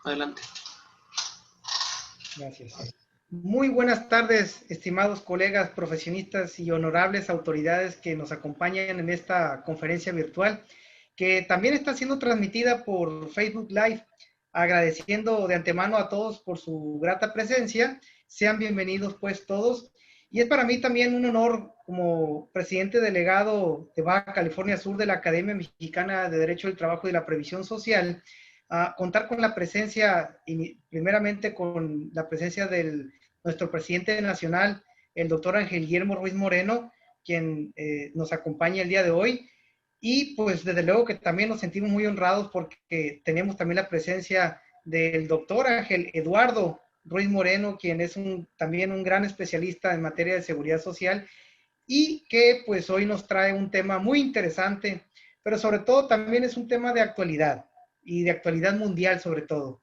Adelante. Gracias. Muy buenas tardes, estimados colegas, profesionistas y honorables autoridades que nos acompañan en esta conferencia virtual, que también está siendo transmitida por Facebook Live. Agradeciendo de antemano a todos por su grata presencia. Sean bienvenidos pues todos. Y es para mí también un honor como presidente delegado de Baja California Sur de la Academia Mexicana de Derecho del Trabajo y la Previsión Social, contar con la presencia, primeramente con la presencia de nuestro presidente nacional, el doctor Ángel Guillermo Ruiz Moreno, quien nos acompaña el día de hoy. Y pues desde luego que también nos sentimos muy honrados porque tenemos también la presencia del doctor Ángel Eduardo Ruiz Moreno, quien es también un gran especialista en materia de seguridad social y que pues hoy nos trae un tema muy interesante, pero sobre todo también es un tema de actualidad y de actualidad mundial sobre todo.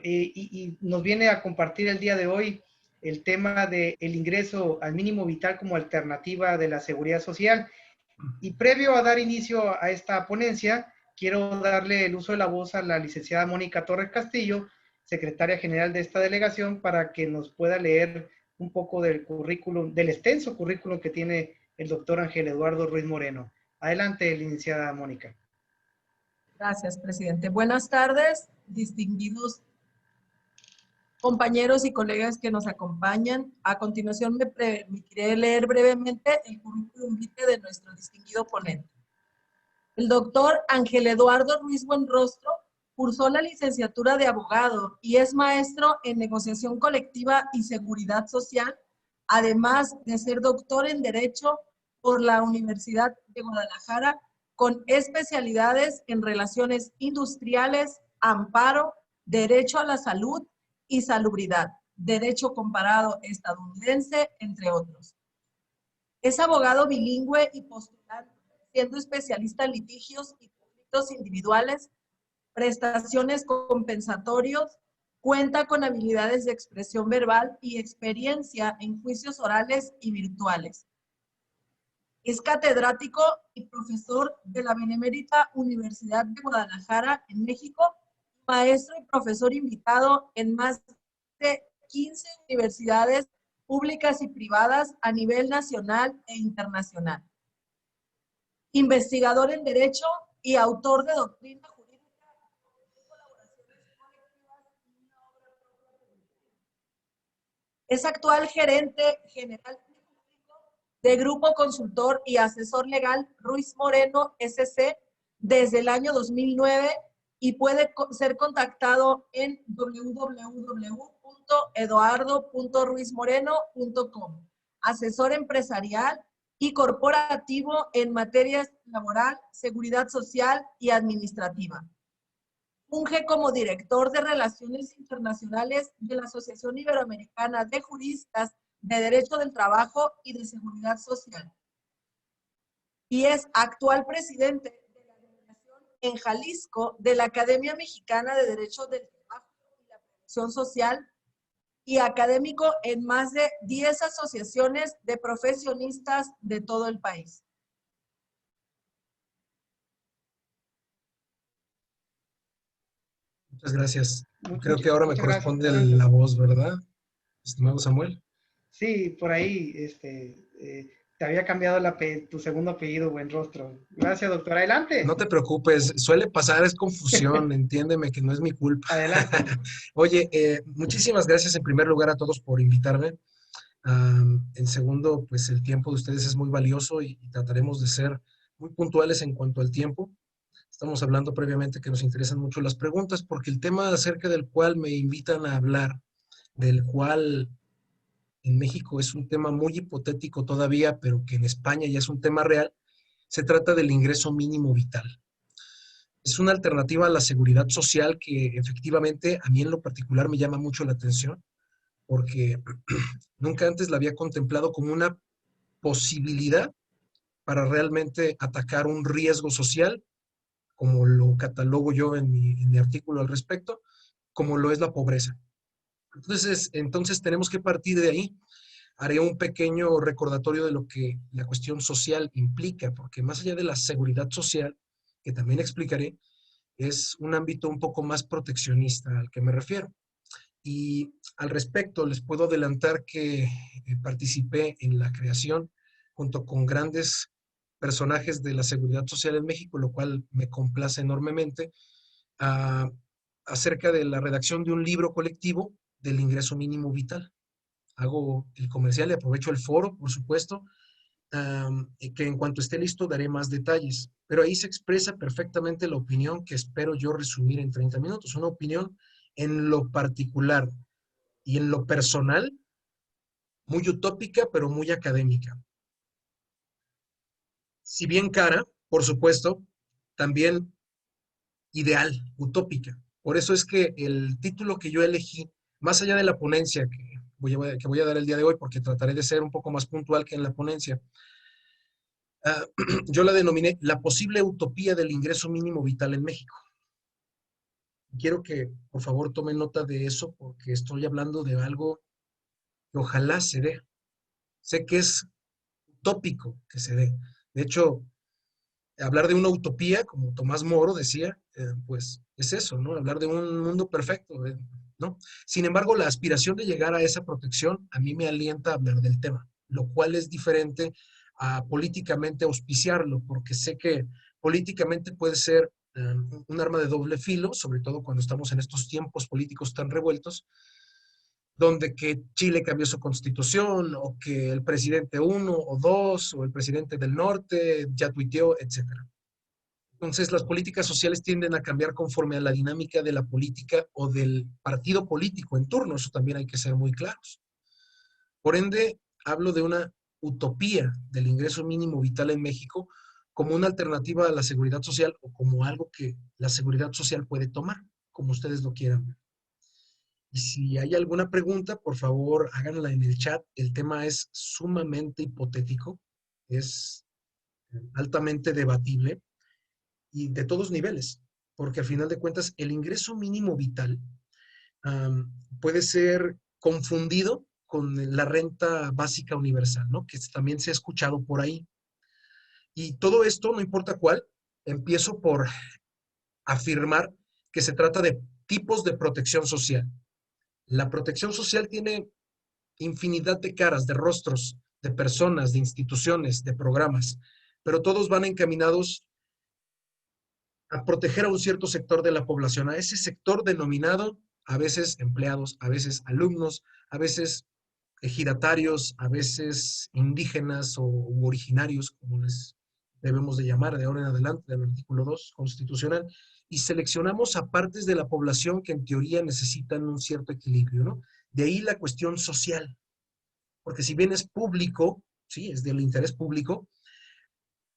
Y nos viene a compartir el día de hoy el tema del ingreso al mínimo vital como alternativa de la seguridad social. Y previo a dar inicio a esta ponencia, quiero darle el uso de la voz a la licenciada Mónica Torres Castillo, secretaria general de esta delegación, para que nos pueda leer un poco del currículum, del extenso currículum que tiene el doctor Ángel Eduardo Ruiz Moreno. Adelante, licenciada Mónica. Gracias, presidente. Buenas tardes, distinguidos compañeros y colegas que nos acompañan. A continuación me permitiré leer brevemente el currículum vitae de nuestro distinguido ponente. El doctor Ángel Eduardo Ruiz Buenrostro cursó la licenciatura de abogado y es maestro en negociación colectiva y seguridad social, además de ser doctor en Derecho por la Universidad de Guadalajara, con especialidades en relaciones industriales, amparo, derecho a la salud y salubridad, derecho comparado estadounidense, entre otros. Es abogado bilingüe y postulante, siendo especialista en litigios y conflictos individuales, prestaciones compensatorios, cuenta con habilidades de expresión verbal y experiencia en juicios orales y virtuales. Es catedrático y profesor de la Benemérita Universidad de Guadalajara en México, maestro y profesor invitado en más de 15 universidades públicas y privadas a nivel nacional e internacional. Investigador en Derecho y autor de doctrina jurídica, colaboraciones colectivas y una obra propia. Es actual gerente general de Grupo Consultor y Asesor Legal Ruiz Moreno SC desde el año 2009 y puede ser contactado en www.eduardo.ruizmoreno.com. Asesor empresarial y corporativo en materias laboral, seguridad social y administrativa. Funge como director de Relaciones Internacionales de la Asociación Iberoamericana de Juristas de Derecho del Trabajo y de Seguridad Social. Y es actual presidente de la delegación en Jalisco de la Academia Mexicana de Derecho del Trabajo y la Previsión Social y académico en más de 10 asociaciones de profesionistas de todo el país. Muchas gracias. Creo que ahora me corresponde la voz, ¿verdad, estimado Samuel? Sí, por ahí te había cambiado tu segundo apellido, Buenrostro. Gracias, doctor. Adelante. No te preocupes, suele pasar, es confusión, entiéndeme que no es mi culpa. Adelante. Oye, muchísimas gracias en primer lugar a todos por invitarme. En segundo, pues el tiempo de ustedes es muy valioso y trataremos de ser muy puntuales en cuanto al tiempo. Estamos hablando previamente que nos interesan mucho las preguntas porque el tema acerca del cual me invitan a hablar, del cual en México es un tema muy hipotético todavía, pero que en España ya es un tema real, se trata del ingreso mínimo vital. Es una alternativa a la seguridad social que efectivamente a mí en lo particular me llama mucho la atención porque nunca antes la había contemplado como una posibilidad para realmente atacar un riesgo social, como lo catalogo yo en mi artículo al respecto, como lo es la pobreza. Entonces tenemos que partir de ahí. Haré un pequeño recordatorio de lo que la cuestión social implica, porque más allá de la seguridad social, que también explicaré, es un ámbito un poco más proteccionista al que me refiero. Y al respecto, les puedo adelantar que participé en la creación junto con grandes personajes de la seguridad social en México, lo cual me complace enormemente, a, acerca de la redacción de un libro colectivo del ingreso mínimo vital. Hago el comercial y aprovecho el foro, por supuesto, que en cuanto esté listo daré más detalles, pero ahí se expresa perfectamente la opinión que espero yo resumir en 30 minutos, una opinión en lo particular y en lo personal, muy utópica, pero muy académica. Si bien cara, por supuesto, también ideal, utópica. Por eso es que el título que yo elegí, más allá de la ponencia que voy a dar el día de hoy, porque trataré de ser un poco más puntual que en la ponencia, yo la denominé la posible utopía del ingreso mínimo vital en México. Quiero que, por favor, tomen nota de eso, porque estoy hablando de algo que ojalá se dé. Sé que es utópico que se dé. De hecho, hablar de una utopía, como Tomás Moro decía, pues es eso, ¿no? Hablar de un mundo perfecto, ¿no? Sin embargo, la aspiración de llegar a esa protección a mí me alienta a hablar del tema, lo cual es diferente a políticamente auspiciarlo, porque sé que políticamente puede ser un arma de doble filo, sobre todo cuando estamos en estos tiempos políticos tan revueltos, donde que Chile cambió su constitución, o que el presidente uno o dos, o el presidente del norte ya tuiteó, etcétera. Entonces, las políticas sociales tienden a cambiar conforme a la dinámica de la política o del partido político en turno, eso también hay que ser muy claros. Por ende, hablo de una utopía del ingreso mínimo vital en México como una alternativa a la seguridad social o como algo que la seguridad social puede tomar, como ustedes lo quieran ver. Y si hay alguna pregunta, por favor, háganla en el chat. El tema es sumamente hipotético, es altamente debatible y de todos niveles, porque al final de cuentas el ingreso mínimo vital puede ser confundido con la renta básica universal, ¿no? Que también se ha escuchado por ahí. Y todo esto, no importa cuál, empiezo por afirmar que se trata de tipos de protección social. La protección social tiene infinidad de caras, de rostros, de personas, de instituciones, de programas, pero todos van encaminados a proteger a un cierto sector de la población, a ese sector denominado a veces empleados, a veces alumnos, a veces ejidatarios, a veces indígenas o originarios, como les debemos de llamar de ahora en adelante, del artículo 2 constitucional, y seleccionamos a partes de la población que en teoría necesitan un cierto equilibrio, ¿no? De ahí la cuestión social, porque si bien es público, sí, es del interés público,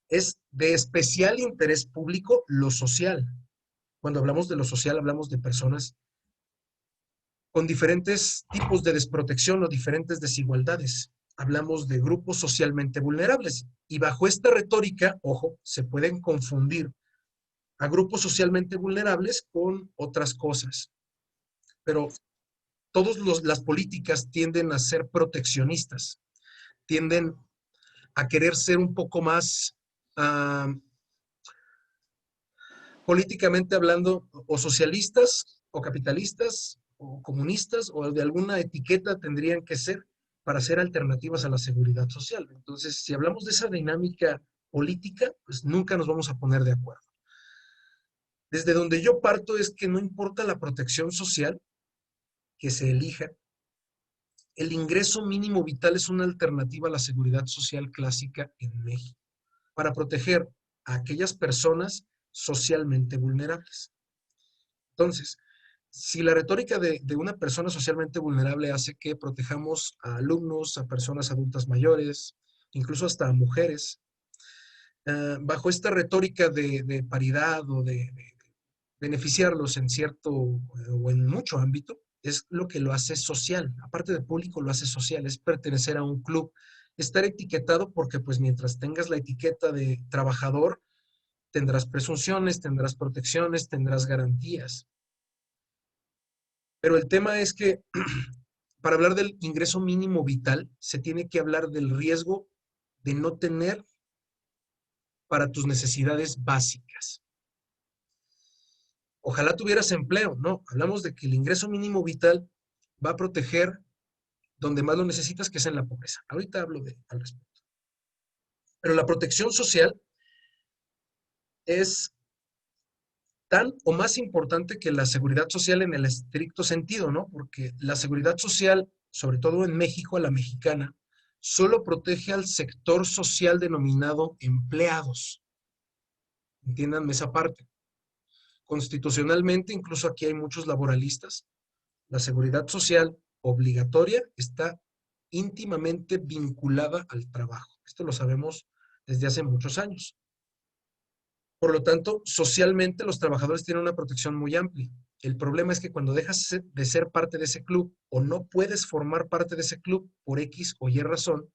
es de especial interés público lo social. Cuando hablamos de lo social, hablamos de personas con diferentes tipos de desprotección o diferentes desigualdades. Hablamos de grupos socialmente vulnerables. Y bajo esta retórica, ojo, se pueden confundir a grupos socialmente vulnerables con otras cosas. Pero todas las políticas tienden a ser proteccionistas, tienden a querer ser un poco más políticamente hablando, o socialistas, o capitalistas, o comunistas, o de alguna etiqueta tendrían que ser para ser alternativas a la seguridad social. Entonces, si hablamos de esa dinámica política, pues nunca nos vamos a poner de acuerdo. Desde donde yo parto es que no importa la protección social que se elija, el ingreso mínimo vital es una alternativa a la seguridad social clásica en México, para proteger a aquellas personas socialmente vulnerables. Entonces, si la retórica de una persona socialmente vulnerable hace que protejamos a alumnos, a personas adultas mayores, incluso hasta a mujeres, bajo esta retórica de paridad o de beneficiarlos en cierto o en mucho ámbito, es lo que lo hace social. Aparte de público, lo hace social, es pertenecer a un club, estar etiquetado porque pues mientras tengas la etiqueta de trabajador, tendrás presunciones, tendrás protecciones, tendrás garantías. Pero el tema es que para hablar del ingreso mínimo vital, se tiene que hablar del riesgo de no tener para tus necesidades básicas. Ojalá tuvieras empleo. No, hablamos de que el ingreso mínimo vital va a proteger donde más lo necesitas, que es en la pobreza. Ahorita hablo al respecto. Pero la protección social es tan o más importante que la seguridad social en el estricto sentido, ¿no? Porque la seguridad social, sobre todo en México, a la mexicana, solo protege al sector social denominado empleados. Entiéndanme esa parte. Constitucionalmente, incluso aquí hay muchos laboralistas, la seguridad social obligatoria está íntimamente vinculada al trabajo. Esto lo sabemos desde hace muchos años. Por lo tanto, socialmente los trabajadores tienen una protección muy amplia. El problema es que cuando dejas de ser parte de ese club o no puedes formar parte de ese club por X o Y razón,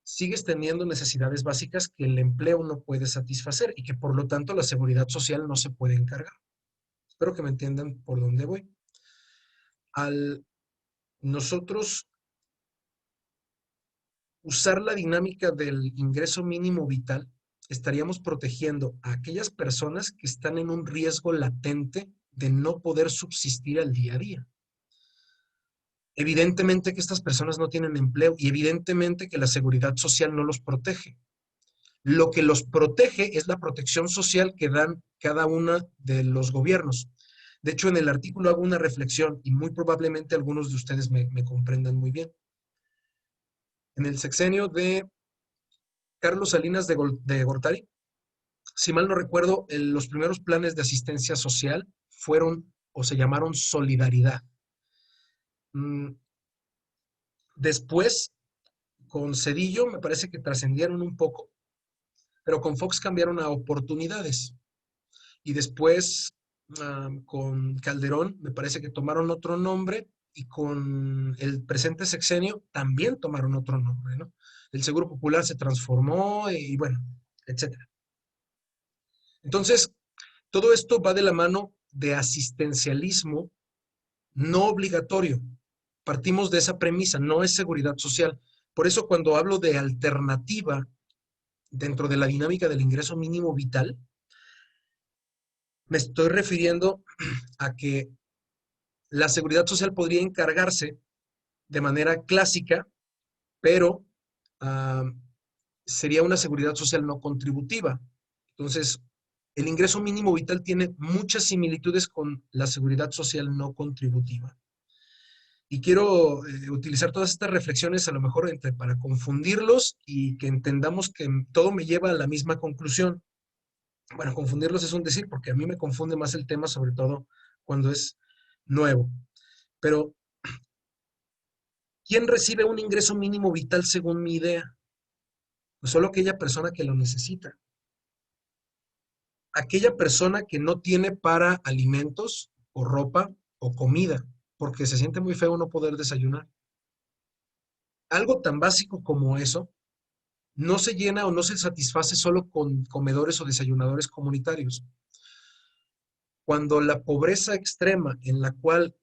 sigues teniendo necesidades básicas que el empleo no puede satisfacer y que por lo tanto la seguridad social no se puede encargar. Espero que me entiendan por dónde voy. Al nosotros usar la dinámica del ingreso mínimo vital, estaríamos protegiendo a aquellas personas que están en un riesgo latente de no poder subsistir al día a día. Evidentemente que estas personas no tienen empleo y evidentemente que la seguridad social no los protege. Lo que los protege es la protección social que dan cada uno de los gobiernos. De hecho, en el artículo hago una reflexión y muy probablemente algunos de ustedes me comprendan muy bien. En el sexenio de Carlos Salinas de Gortari, si mal no recuerdo, los primeros planes de asistencia social fueron o se llamaron Solidaridad. Después, con Cedillo, me parece que trascendieron un poco, pero con Fox cambiaron a Oportunidades. Y después, con Calderón, me parece que tomaron otro nombre, y con el presente sexenio también tomaron otro nombre, ¿no? El Seguro Popular se transformó y bueno, etcétera. Entonces, todo esto va de la mano de asistencialismo no obligatorio. Partimos de esa premisa, no es seguridad social. Por eso cuando hablo de alternativa dentro de la dinámica del ingreso mínimo vital, me estoy refiriendo a que la seguridad social podría encargarse de manera clásica, pero sería una seguridad social no contributiva. Entonces, el ingreso mínimo vital tiene muchas similitudes con la seguridad social no contributiva. Y quiero utilizar todas estas reflexiones a lo mejor para confundirlos y que entendamos que todo me lleva a la misma conclusión. Bueno, confundirlos es un decir, porque a mí me confunde más el tema, sobre todo cuando es nuevo. Pero, ¿quién recibe un ingreso mínimo vital según mi idea? Pues solo aquella persona que lo necesita. Aquella persona que no tiene para alimentos o ropa o comida, porque se siente muy feo no poder desayunar. Algo tan básico como eso no se llena o no se satisface solo con comedores o desayunadores comunitarios. Cuando la pobreza extrema, en la cual,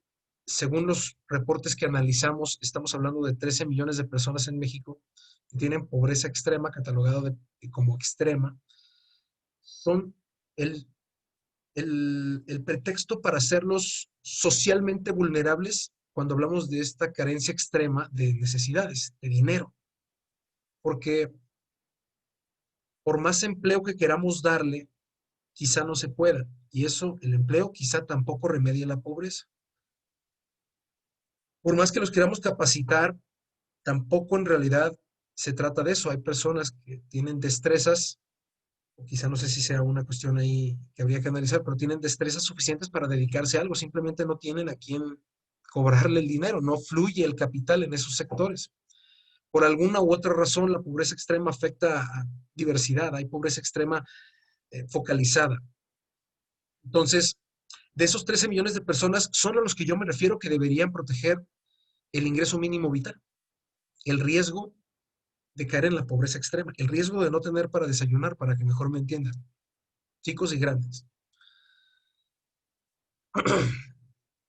según los reportes que analizamos, estamos hablando de 13 millones de personas en México que tienen pobreza extrema, catalogado como extrema, son el pretexto para hacerlos socialmente vulnerables cuando hablamos de esta carencia extrema de necesidades, de dinero. Porque por más empleo que queramos darle, quizá no se pueda. Y eso, el empleo, quizá tampoco remedie la pobreza. Por más que los queramos capacitar, tampoco en realidad se trata de eso. Hay personas que tienen destrezas, o quizá no sé si sea una cuestión ahí que habría que analizar, pero tienen destrezas suficientes para dedicarse a algo. Simplemente no tienen a quién cobrarle el dinero, no fluye el capital en esos sectores. Por alguna u otra razón, la pobreza extrema afecta a diversidad. Hay pobreza extrema focalizada. Entonces, de esos 13 millones de personas, son a los que yo me refiero que deberían proteger el ingreso mínimo vital. El riesgo de caer en la pobreza extrema, el riesgo de no tener para desayunar, para que mejor me entiendan, chicos y grandes.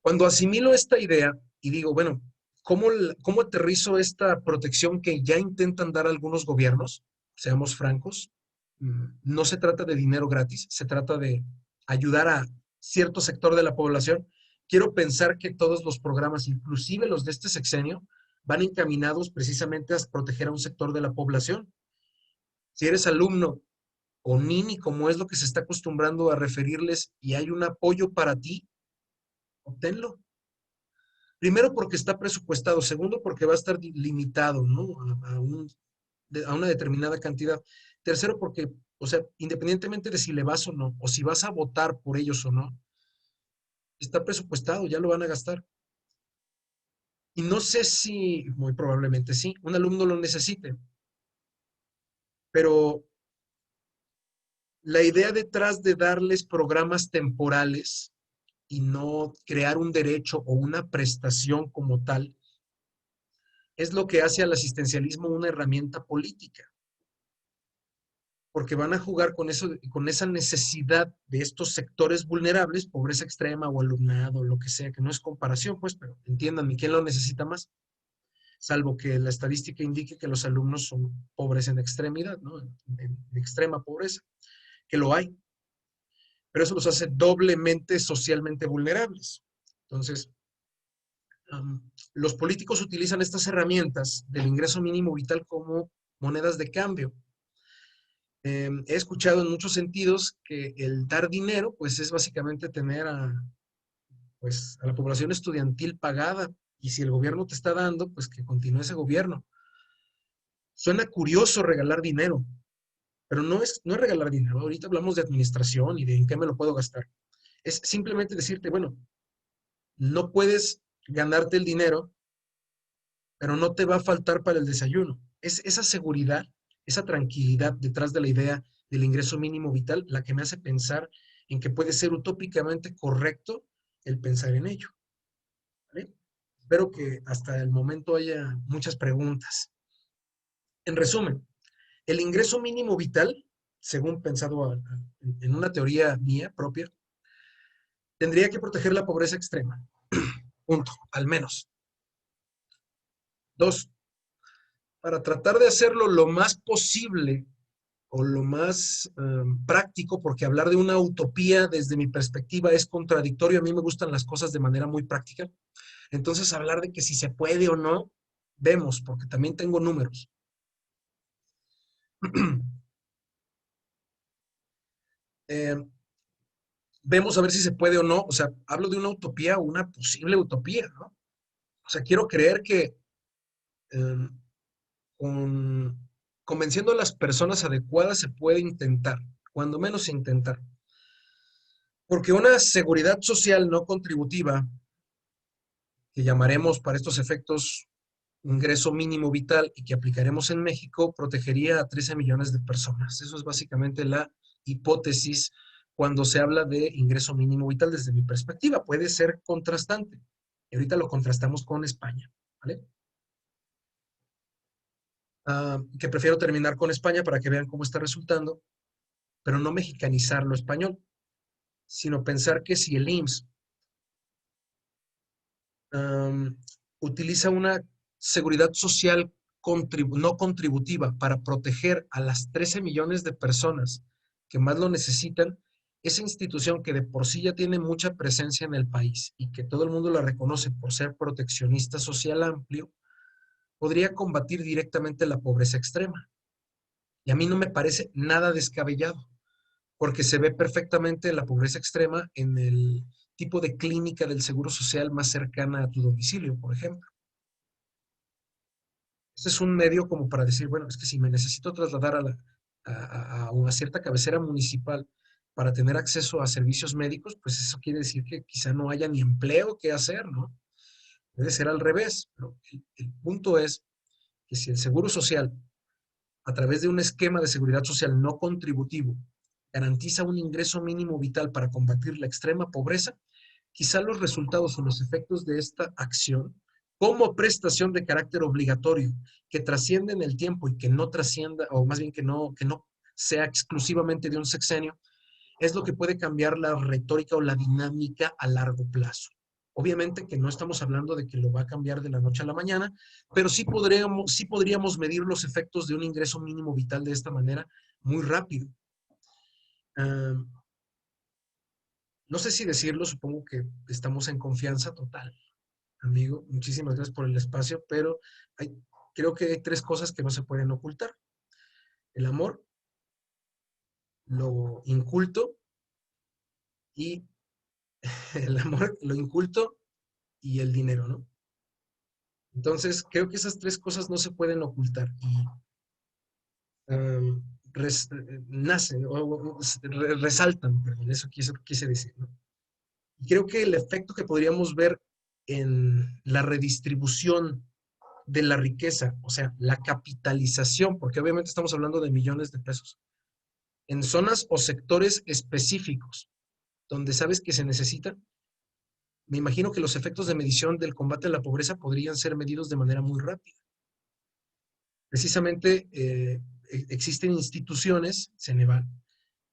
Cuando asimilo esta idea y digo, bueno, ¿cómo aterrizo esta protección que ya intentan dar algunos gobiernos? Seamos francos, no se trata de dinero gratis, se trata de ayudar a cierto sector de la población, quiero pensar que todos los programas, inclusive los de este sexenio, van encaminados precisamente a proteger a un sector de la población. Si eres alumno o nini, como es lo que se está acostumbrando a referirles, y hay un apoyo para ti, obténlo. Primero porque está presupuestado, segundo porque va a estar limitado, ¿no? A una determinada cantidad. Tercero porque, o sea, independientemente de si le vas o no, o si vas a votar por ellos o no, está presupuestado, ya lo van a gastar. Y no sé si, muy probablemente sí, un alumno lo necesite, pero la idea detrás de darles programas temporales y no crear un derecho o una prestación como tal, es lo que hace al asistencialismo una herramienta política, porque van a jugar con eso, con esa necesidad de estos sectores vulnerables, pobreza extrema o alumnado, lo que sea, que no es comparación, pues, pero entiéndanme, ¿quién lo necesita más? Salvo que la estadística indique que los alumnos son pobres en extremidad, ¿no? En extrema pobreza, que lo hay, pero eso los hace doblemente socialmente vulnerables. Entonces, los políticos utilizan estas herramientas del ingreso mínimo vital como monedas de cambio. He escuchado en muchos sentidos que el dar dinero, pues es básicamente tener pues, a la población estudiantil pagada, y si el gobierno te está dando, pues que continúe ese gobierno. Suena curioso regalar dinero, pero no es regalar dinero. Ahorita hablamos de administración y de en qué me lo puedo gastar. Es simplemente decirte, bueno, no puedes ganarte el dinero, pero no te va a faltar para el desayuno. Es esa seguridad, esa tranquilidad detrás de la idea del ingreso mínimo vital la que me hace pensar en que puede ser utópicamente correcto el pensar en ello. ¿Vale? Espero que hasta el momento haya muchas preguntas. En resumen, el ingreso mínimo vital, según pensado en una teoría mía propia, tendría que proteger la pobreza extrema. Punto, al menos. Dos, para tratar de hacerlo lo más posible o lo más práctico, porque hablar de una utopía desde mi perspectiva es contradictorio. A mí me gustan las cosas de manera muy práctica. Entonces, hablar de que si se puede o no, vemos, porque también tengo números. Vemos a ver si se puede o no. O sea, hablo de una utopía o una posible utopía, ¿no? O sea, quiero creer que eh, convenciendo a las personas adecuadas se puede intentar, cuando menos intentar. Porque una seguridad social no contributiva, que llamaremos para estos efectos ingreso mínimo vital y que aplicaremos en México, protegería a 13 millones de personas. Eso es básicamente la hipótesis cuando se habla de ingreso mínimo vital desde mi perspectiva. Puede ser contrastante. Y ahorita lo contrastamos con España, ¿vale? Que prefiero terminar con España para que vean cómo está resultando, pero no mexicanizar lo español, sino pensar que si el IMSS utiliza una seguridad social no contributiva para proteger a las 13 millones de personas que más lo necesitan, esa institución que de por sí ya tiene mucha presencia en el país y que todo el mundo la reconoce por ser proteccionista social amplio, podría combatir directamente la pobreza extrema. Y a mí no me parece nada descabellado, porque se ve perfectamente la pobreza extrema en el tipo de clínica del seguro social más cercana a tu domicilio, por ejemplo. Este es un medio como para decir, bueno, es que si me necesito trasladar a una cierta cabecera municipal para tener acceso a servicios médicos, pues eso quiere decir que quizá no haya ni empleo que hacer, ¿no? Debe ser al revés. Pero el punto es que si el seguro social, a través de un esquema de seguridad social no contributivo, garantiza un ingreso mínimo vital para combatir la extrema pobreza, quizá los resultados o los efectos de esta acción como prestación de carácter obligatorio que trasciende en el tiempo y que no trascienda, o más bien que no sea exclusivamente de un sexenio, es lo que puede cambiar la retórica o la dinámica a largo plazo. Obviamente que no estamos hablando de que lo va a cambiar de la noche a la mañana, pero sí podríamos medir los efectos de un ingreso mínimo vital de esta manera muy rápido. no sé si decirlo, supongo que estamos en confianza total, amigo. Muchísimas gracias por el espacio, pero hay, creo que hay tres cosas que no se pueden ocultar. El amor, lo inculto y el amor, lo inculto y el dinero, ¿no? Entonces, creo que esas tres cosas no se pueden ocultar y um, nacen o resaltan, perdón, eso quise decir, ¿no? Y creo que el efecto que podríamos ver en la redistribución de la riqueza, o sea, la capitalización, porque obviamente estamos hablando de millones de pesos, en zonas o sectores específicos donde sabes que se necesita, me imagino que los efectos de medición del combate a la pobreza podrían ser medidos de manera muy rápida. Precisamente existen instituciones, Ceneval,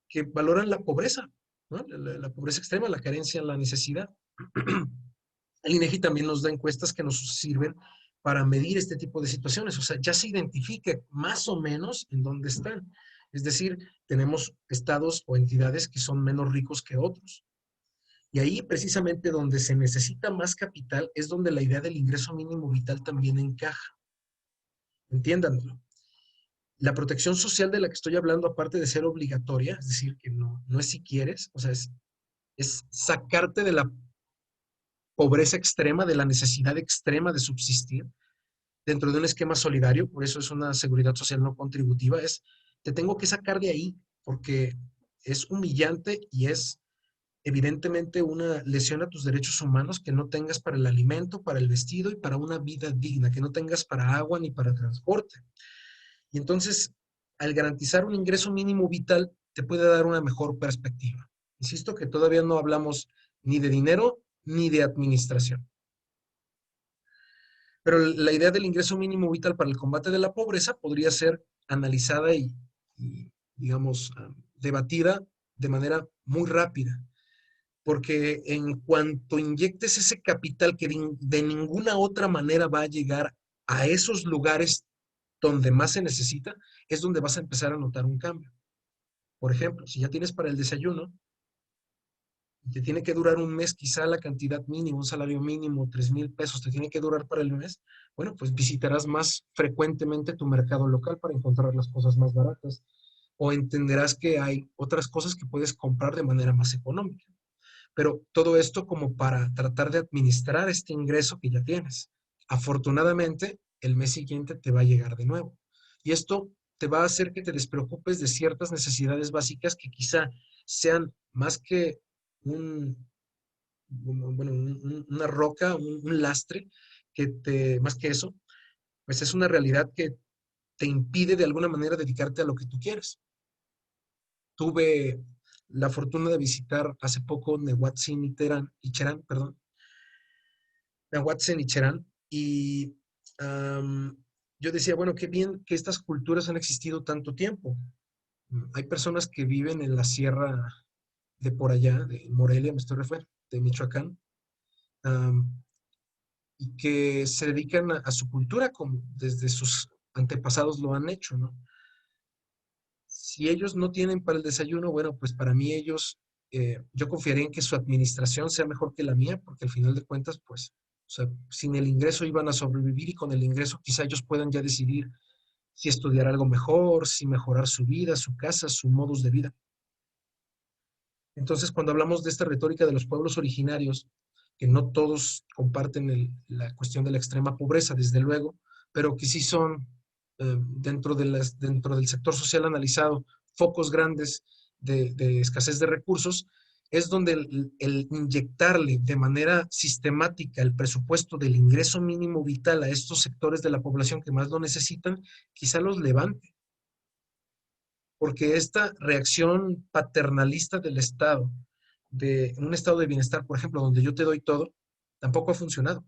que valoran la pobreza, ¿no? La pobreza extrema, la carencia, la necesidad. El INEGI también nos da encuestas que nos sirven para medir este tipo de situaciones. O sea, ya se identifica más o menos en dónde están. Es decir, tenemos estados o entidades que son menos ricos que otros. Y ahí precisamente donde se necesita más capital es donde la idea del ingreso mínimo vital también encaja. Entiéndanlo. La protección social de la que estoy hablando, aparte de ser obligatoria, es decir, que no es si quieres, o sea, es sacarte de la pobreza extrema, de la necesidad extrema de subsistir dentro de un esquema solidario, por eso es una seguridad social no contributiva, te tengo que sacar de ahí porque es humillante y es evidentemente una lesión a tus derechos humanos que no tengas para el alimento, para el vestido y para una vida digna, que no tengas para agua ni para transporte. Y entonces, al garantizar un ingreso mínimo vital, te puede dar una mejor perspectiva. Insisto que todavía no hablamos ni de dinero ni de administración. Pero la idea del ingreso mínimo vital para el combate de la pobreza podría ser analizada y digamos, debatida de manera muy rápida. Porque en cuanto inyectes ese capital que de ninguna otra manera va a llegar a esos lugares donde más se necesita, es donde vas a empezar a notar un cambio. Por ejemplo, si ya tienes para el desayuno, te tiene que durar un mes, quizá la cantidad mínima, un salario mínimo, 3,000 pesos, te tiene que durar para el mes, bueno, pues visitarás más frecuentemente tu mercado local para encontrar las cosas más baratas o entenderás que hay otras cosas que puedes comprar de manera más económica. Pero todo esto como para tratar de administrar este ingreso que ya tienes. Afortunadamente, el mes siguiente te va a llegar de nuevo. Y esto te va a hacer que te despreocupes de ciertas necesidades básicas que quizá sean más que un, bueno, una roca, un lastre, más que eso, pues es una realidad que te impide de alguna manera dedicarte a lo que tú quieres. Tuve la fortuna de visitar hace poco Nehuatzin y Cherán, perdón, Nehuatzin y Cherán, y yo decía, bueno, qué bien que estas culturas han existido tanto tiempo. Hay personas que viven en la sierra de por allá, de Morelia, me estoy refiriendo, de Michoacán, um, y que se dedican a su cultura como desde sus antepasados lo han hecho, ¿no? Si ellos no tienen para el desayuno, bueno, pues para mí ellos, yo confiaría en que su administración sea mejor que la mía, porque al final de cuentas, pues, o sea, sin el ingreso iban a sobrevivir y con el ingreso quizá ellos puedan ya decidir si estudiar algo mejor, si mejorar su vida, su casa, su modus de vida. Entonces, cuando hablamos de esta retórica de los pueblos originarios, que no todos comparten la cuestión de la extrema pobreza, desde luego, pero que sí son dentro del sector social analizado, focos grandes de escasez de recursos, es donde el inyectarle de manera sistemática el presupuesto del ingreso mínimo vital a estos sectores de la población que más lo necesitan, quizá los levante. Porque esta reacción paternalista del Estado, de un estado de bienestar, por ejemplo, donde yo te doy todo, tampoco ha funcionado.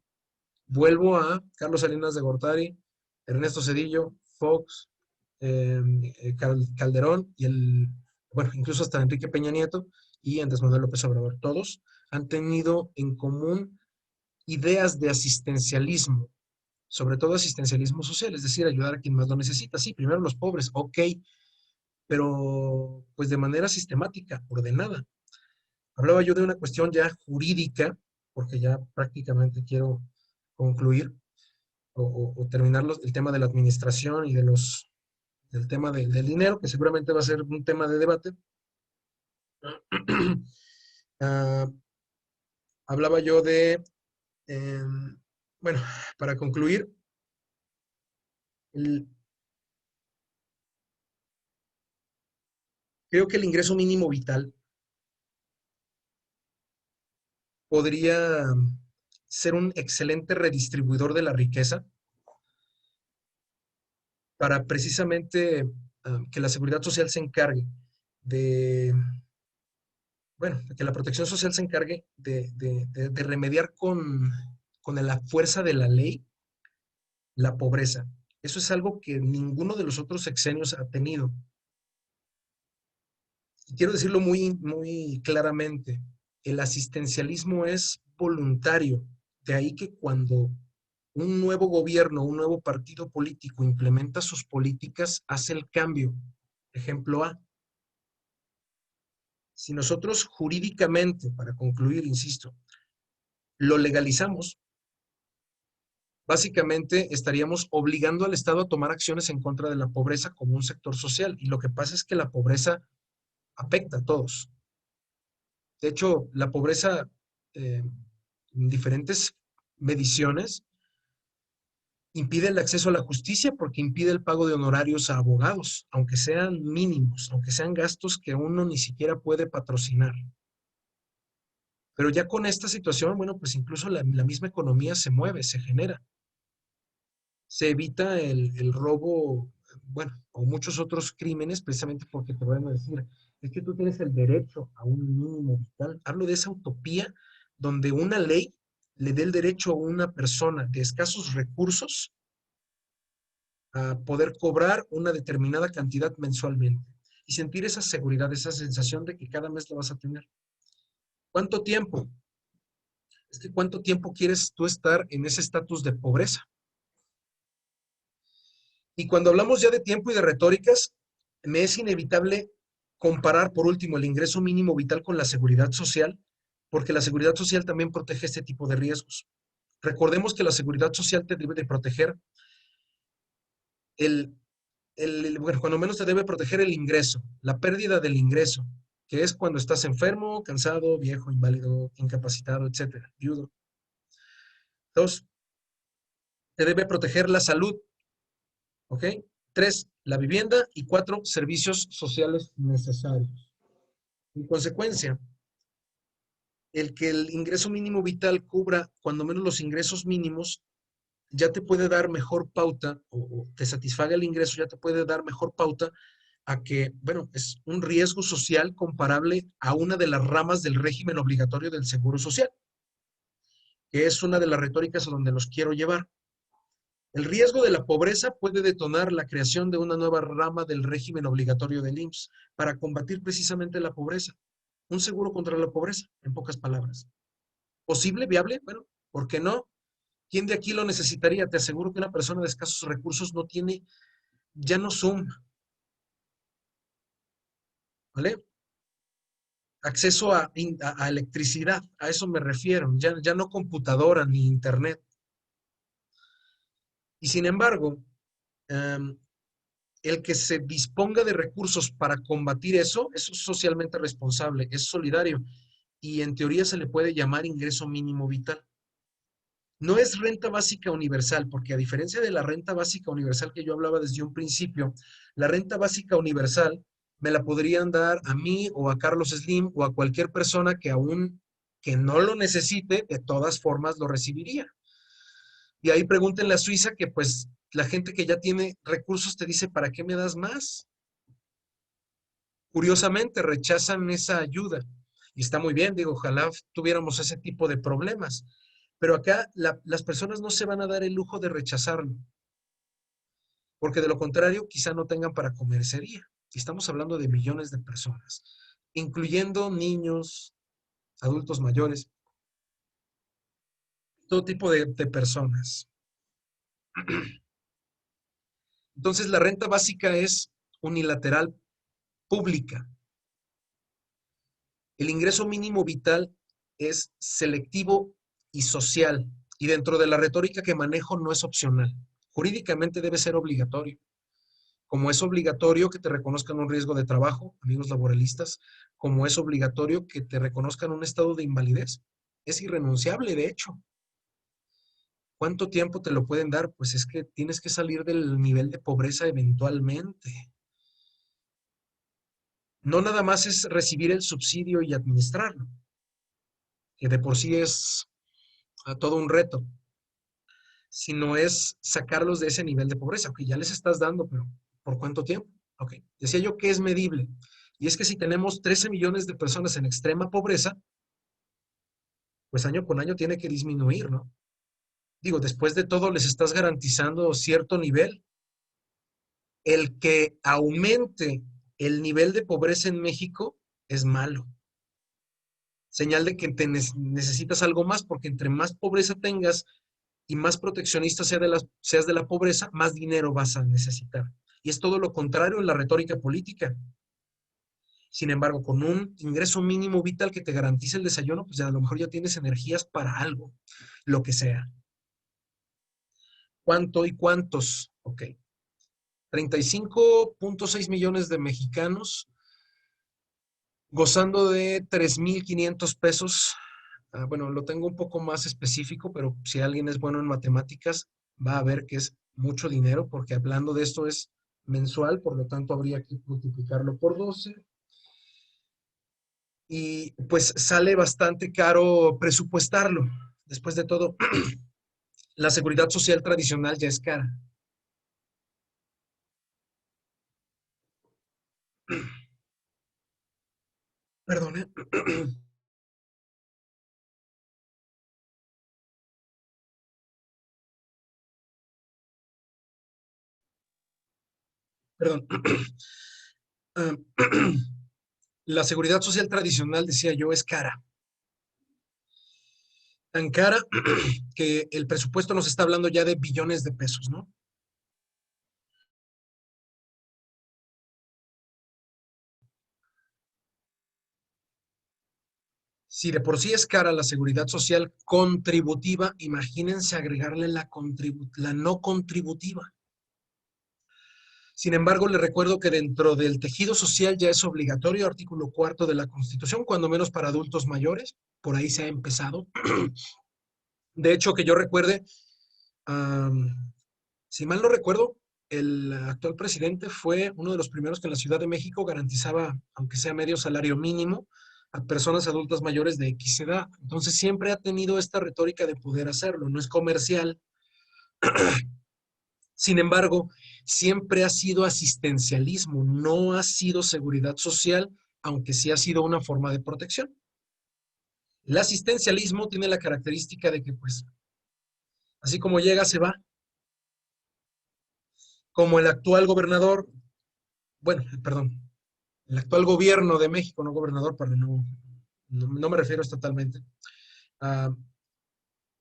Vuelvo a Carlos Salinas de Gortari, Ernesto Zedillo, Fox, Calderón bueno, incluso hasta Enrique Peña Nieto y Andrés Manuel López Obrador. Todos han tenido en común ideas de asistencialismo, sobre todo asistencialismo social, es decir, ayudar a quien más lo necesita. Sí, primero los pobres, ok, pero pues de manera sistemática, ordenada. Hablaba yo de una cuestión ya jurídica, porque ya prácticamente quiero concluir o terminar el tema de la administración y del tema del dinero, que seguramente va a ser un tema de debate. Ah, hablaba yo de, bueno, para concluir, el, creo que el ingreso mínimo vital podría ser un excelente redistribuidor de la riqueza para precisamente que la seguridad social se encargue de, bueno, que la protección social se encargue de remediar con la fuerza de la ley la pobreza. Eso es algo que ninguno de los otros sexenios ha tenido. Y quiero decirlo muy, muy claramente, el asistencialismo es voluntario. De ahí que cuando un nuevo gobierno, un nuevo partido político implementa sus políticas, hace el cambio. Ejemplo A. Si nosotros jurídicamente, para concluir, insisto, lo legalizamos, básicamente estaríamos obligando al Estado a tomar acciones en contra de la pobreza como un sector social. Y lo que pasa es que la pobreza afecta a todos. De hecho, la pobreza, en diferentes mediciones, impide el acceso a la justicia porque impide el pago de honorarios a abogados, aunque sean mínimos, aunque sean gastos que uno ni siquiera puede patrocinar. Pero ya con esta situación, bueno, pues incluso la misma economía se mueve, se genera. Se evita el robo, bueno, o muchos otros crímenes, precisamente porque te van a decir, es que tú tienes el derecho a un mínimo vital. Hablo de esa utopía donde una ley le dé el derecho a una persona de escasos recursos a poder cobrar una determinada cantidad mensualmente y sentir esa seguridad, esa sensación de que cada mes la vas a tener. ¿Cuánto tiempo? Es que ¿cuánto tiempo quieres tú estar en ese estatus de pobreza? Y cuando hablamos ya de tiempo y de retóricas, me es inevitable comparar por último el ingreso mínimo vital con la seguridad social, porque la seguridad social también protege este tipo de riesgos. Recordemos que la seguridad social te debe de proteger el, bueno, cuando menos te debe proteger el ingreso, la pérdida del ingreso, que es cuando estás enfermo, cansado, viejo, inválido, incapacitado, etcétera, viudo. Dos, te debe proteger la salud, ¿ok? Tres, la vivienda y cuatro, servicios sociales necesarios. En consecuencia, el que el ingreso mínimo vital cubra cuando menos los ingresos mínimos ya te puede dar mejor pauta o te satisfaga el ingreso, ya te puede dar mejor pauta a que, bueno, es un riesgo social comparable a una de las ramas del régimen obligatorio del Seguro Social, que es una de las retóricas a donde los quiero llevar. El riesgo de la pobreza puede detonar la creación de una nueva rama del régimen obligatorio del IMSS para combatir precisamente la pobreza. Un seguro contra la pobreza, en pocas palabras. ¿Posible? ¿Viable? Bueno, ¿por qué no? ¿Quién de aquí lo necesitaría? Te aseguro que una persona de escasos recursos no tiene, ya no Zoom, ¿vale? Acceso a electricidad, a eso me refiero, ya no computadora ni internet. Y sin embargo, um, el que se disponga de recursos para combatir eso es socialmente responsable, es solidario y en teoría se le puede llamar ingreso mínimo vital. No es renta básica universal, porque a diferencia de la renta básica universal que yo hablaba desde un principio, la renta básica universal me la podrían dar a mí o a Carlos Slim o a cualquier persona que aún que no lo necesite, de todas formas lo recibiría. Y ahí pregúntenle a Suiza que pues la gente que ya tiene recursos te dice, ¿para qué me das más? Curiosamente rechazan esa ayuda. Y está muy bien, digo, ojalá tuviéramos ese tipo de problemas. Pero acá las personas no se van a dar el lujo de rechazarlo, porque de lo contrario quizá no tengan para comer ese día. Y estamos hablando de millones de personas, incluyendo niños, adultos mayores, todo tipo de personas. Entonces la renta básica es unilateral, pública. El ingreso mínimo vital es selectivo y social, y dentro de la retórica que manejo no es opcional. Jurídicamente debe ser obligatorio. Como es obligatorio que te reconozcan un riesgo de trabajo, amigos laboralistas, como es obligatorio que te reconozcan un estado de invalidez. Es irrenunciable, de hecho. ¿Cuánto tiempo te lo pueden dar? Pues es que tienes que salir del nivel de pobreza eventualmente. No nada más es recibir el subsidio y administrarlo, que de por sí es todo un reto, sino es sacarlos de ese nivel de pobreza. Ok, ya les estás dando, pero ¿por cuánto tiempo? Ok, decía yo que es medible. Y es que si tenemos 13 millones de personas en extrema pobreza, pues año con año tiene que disminuir, ¿no? Digo, después de todo les estás garantizando cierto nivel. El que aumente el nivel de pobreza en México es malo. Señal de que necesitas algo más, porque entre más pobreza tengas y más proteccionista seas de la pobreza, más dinero vas a necesitar. Y es todo lo contrario en la retórica política. Sin embargo, con un ingreso mínimo vital que te garantice el desayuno, pues ya a lo mejor ya tienes energías para algo, lo que sea. ¿Cuánto y cuántos? Ok. 35.6 millones de mexicanos gozando de 3,500 pesos. Bueno, lo tengo un poco más específico, pero si alguien es bueno en matemáticas, va a ver que es mucho dinero, porque hablando de esto es mensual, por lo tanto habría que multiplicarlo por 12. Y pues sale bastante caro presupuestarlo. Después de todo, la seguridad social tradicional ya es cara. Perdón, perdón. La seguridad social tradicional, decía yo, es cara. Tan cara que el presupuesto nos está hablando ya de billones de pesos, ¿no? Si de por sí es cara la seguridad social contributiva, imagínense agregarle la no contributiva. Sin embargo, le recuerdo que dentro del tejido social ya es obligatorio, artículo 4 de la Constitución, cuando menos para adultos mayores, por ahí se ha empezado. De hecho, que yo recuerde, si mal no recuerdo, el actual presidente fue uno de los primeros que en la Ciudad de México garantizaba, aunque sea medio salario mínimo, a personas adultas mayores de X edad. Entonces siempre ha tenido esta retórica de poder hacerlo, no es comercial. Sin embargo, siempre ha sido asistencialismo, no ha sido seguridad social, aunque sí ha sido una forma de protección. El asistencialismo tiene la característica de que, pues, así como llega, se va. Como el actual gobernador, bueno, perdón, el actual gobierno de México, no gobernador, para no me refiero estatalmente, uh,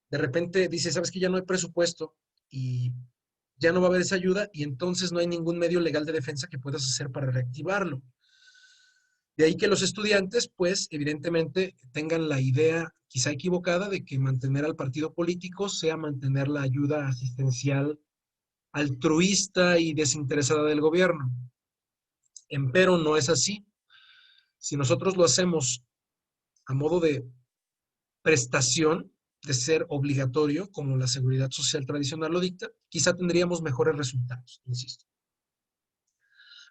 de repente dice, sabes que ya no hay presupuesto y ya no va a haber esa ayuda y entonces no hay ningún medio legal de defensa que puedas hacer para reactivarlo. De ahí que los estudiantes, pues, evidentemente tengan la idea quizá equivocada de que mantener al partido político sea mantener la ayuda asistencial altruista y desinteresada del gobierno. Empero no es así. Si nosotros lo hacemos a modo de prestación, de ser obligatorio, como la seguridad social tradicional lo dicta, quizá tendríamos mejores resultados, insisto.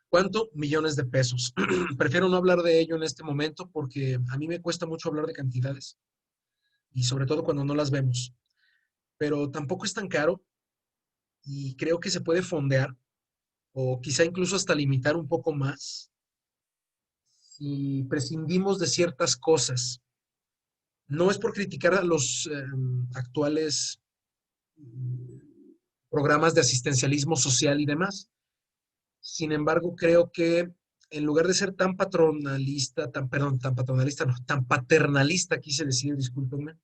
¿Cuánto? Millones de pesos. Prefiero no hablar de ello en este momento porque a mí me cuesta mucho hablar de cantidades y sobre todo cuando no las vemos. Pero tampoco es tan caro y creo que se puede fondear o quizá incluso hasta limitar un poco más si prescindimos de ciertas cosas. No es por criticar a los actuales programas de asistencialismo social y demás. Sin embargo, creo que en lugar de ser tan patronalista, tan patronalista, no, tan paternalista, quise decir, discúlpenme,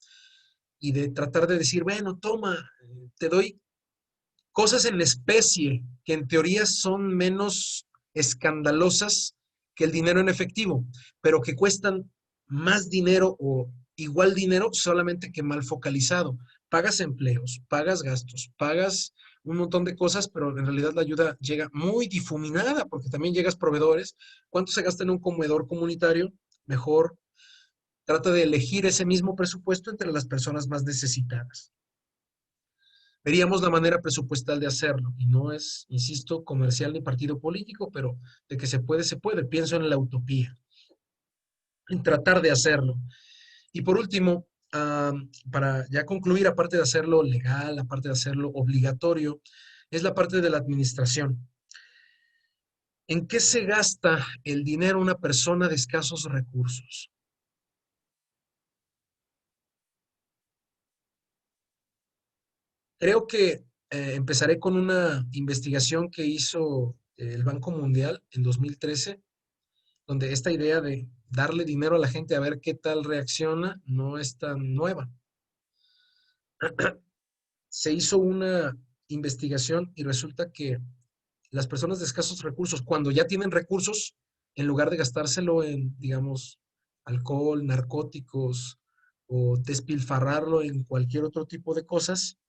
y de tratar de decir, bueno, toma, te doy cosas en especie que en teoría son menos escandalosas que el dinero en efectivo, pero que cuestan más dinero o igual dinero, solamente que mal focalizado. Pagas empleos, pagas gastos, pagas un montón de cosas, pero en realidad la ayuda llega muy difuminada, porque también llegas proveedores. ¿Cuánto se gasta en un comedor comunitario? Mejor trata de elegir ese mismo presupuesto entre las personas más necesitadas. Veríamos la manera presupuestal de hacerlo, y no es, insisto, comercial ni partido político, pero de que se puede, se puede. Pienso en la utopía, en tratar de hacerlo. Y por último, para ya concluir, aparte de hacerlo legal, aparte de hacerlo obligatorio, es la parte de la administración. ¿En qué se gasta el dinero una persona de escasos recursos? Creo que empezaré con una investigación que hizo el Banco Mundial en 2013, donde esta idea de darle dinero a la gente a ver qué tal reacciona no es tan nueva. Se hizo una investigación y resulta que las personas de escasos recursos, cuando ya tienen recursos, en lugar de gastárselo en, digamos, alcohol, narcóticos o despilfarrarlo en cualquier otro tipo de cosas,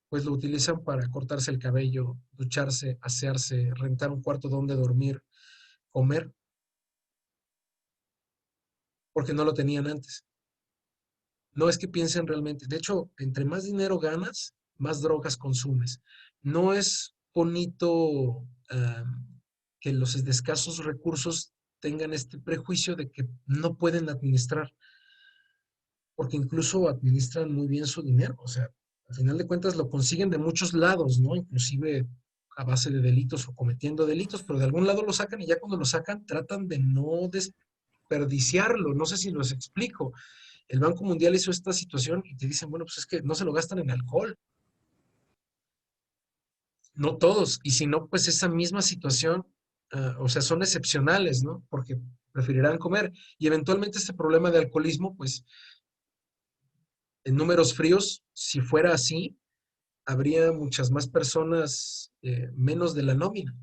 pues lo utilizan para cortarse el cabello, ducharse, asearse, rentar un cuarto donde dormir, comer, porque no lo tenían antes. No es que piensen realmente. De hecho, entre más dinero ganas, más drogas consumes. No es bonito que los de escasos recursos tengan este prejuicio de que no pueden administrar, porque incluso administran muy bien su dinero. O sea, al final de cuentas lo consiguen de muchos lados, ¿no? Inclusive a base de delitos o cometiendo delitos, pero de algún lado lo sacan y ya cuando lo sacan tratan de no desperdiciarlo. No sé si los explico. El Banco Mundial hizo esta situación y te dicen, bueno, pues es que no se lo gastan en alcohol, no todos, y si no, pues esa misma situación, o sea, son excepcionales, ¿no? Porque preferirán comer y eventualmente este problema de alcoholismo, pues en números fríos, si fuera así, habría muchas más personas menos de la nómina.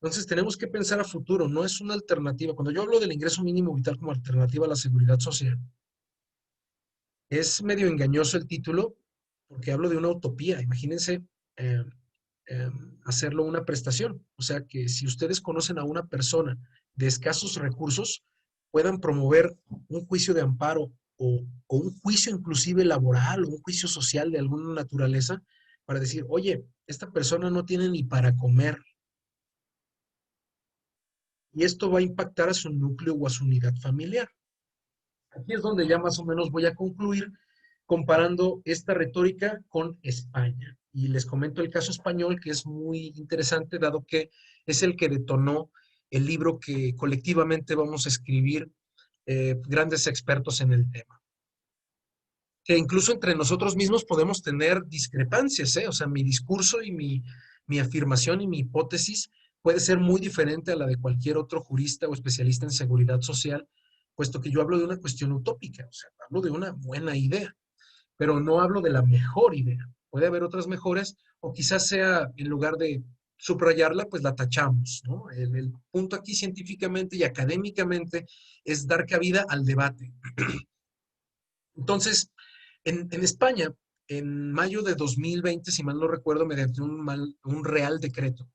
Entonces tenemos que pensar a futuro, no es una alternativa. Cuando yo hablo del ingreso mínimo vital como alternativa a la seguridad social, es medio engañoso el título porque hablo de una utopía. Imagínense eh, hacerlo una prestación. O sea que si ustedes conocen a una persona de escasos recursos, puedan promover un juicio de amparo o un juicio inclusive laboral o un juicio social de alguna naturaleza para decir, oye, esta persona no tiene ni para comer y esto va a impactar a su núcleo o a su unidad familiar. Aquí es donde ya más o menos voy a concluir comparando esta retórica con España. Y les comento el caso español, que es muy interesante, dado que es el que detonó el libro que colectivamente vamos a escribir grandes expertos en el tema. Que incluso entre nosotros mismos podemos tener discrepancias, ¿eh? O sea, mi discurso y mi afirmación y mi hipótesis puede ser muy diferente a la de cualquier otro jurista o especialista en seguridad social, puesto que yo hablo de una cuestión utópica, o sea, hablo de una buena idea, pero no hablo de la mejor idea. Puede haber otras mejores, o quizás sea, en lugar de subrayarla, pues la tachamos, ¿no? El punto aquí científicamente y académicamente es dar cabida al debate. Entonces, en España, en mayo de 2020, si mal no recuerdo, mediante un real decreto,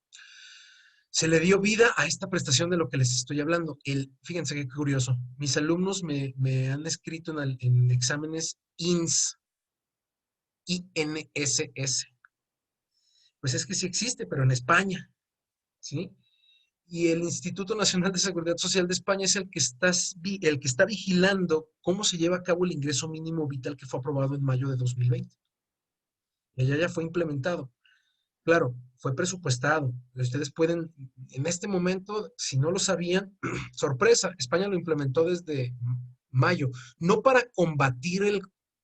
se le dio vida a esta prestación de lo que les estoy hablando. Fíjense qué curioso. Mis alumnos me han escrito en exámenes INSS. Pues es que sí existe, pero en España, ¿sí? Y el Instituto Nacional de Seguridad Social de España es el que está vigilando cómo se lleva a cabo el ingreso mínimo vital que fue aprobado en mayo de 2020. Y allá ya fue implementado. Claro, fue presupuestado. Ustedes pueden, en este momento, si no lo sabían, sorpresa, España lo implementó desde mayo, no para combatir el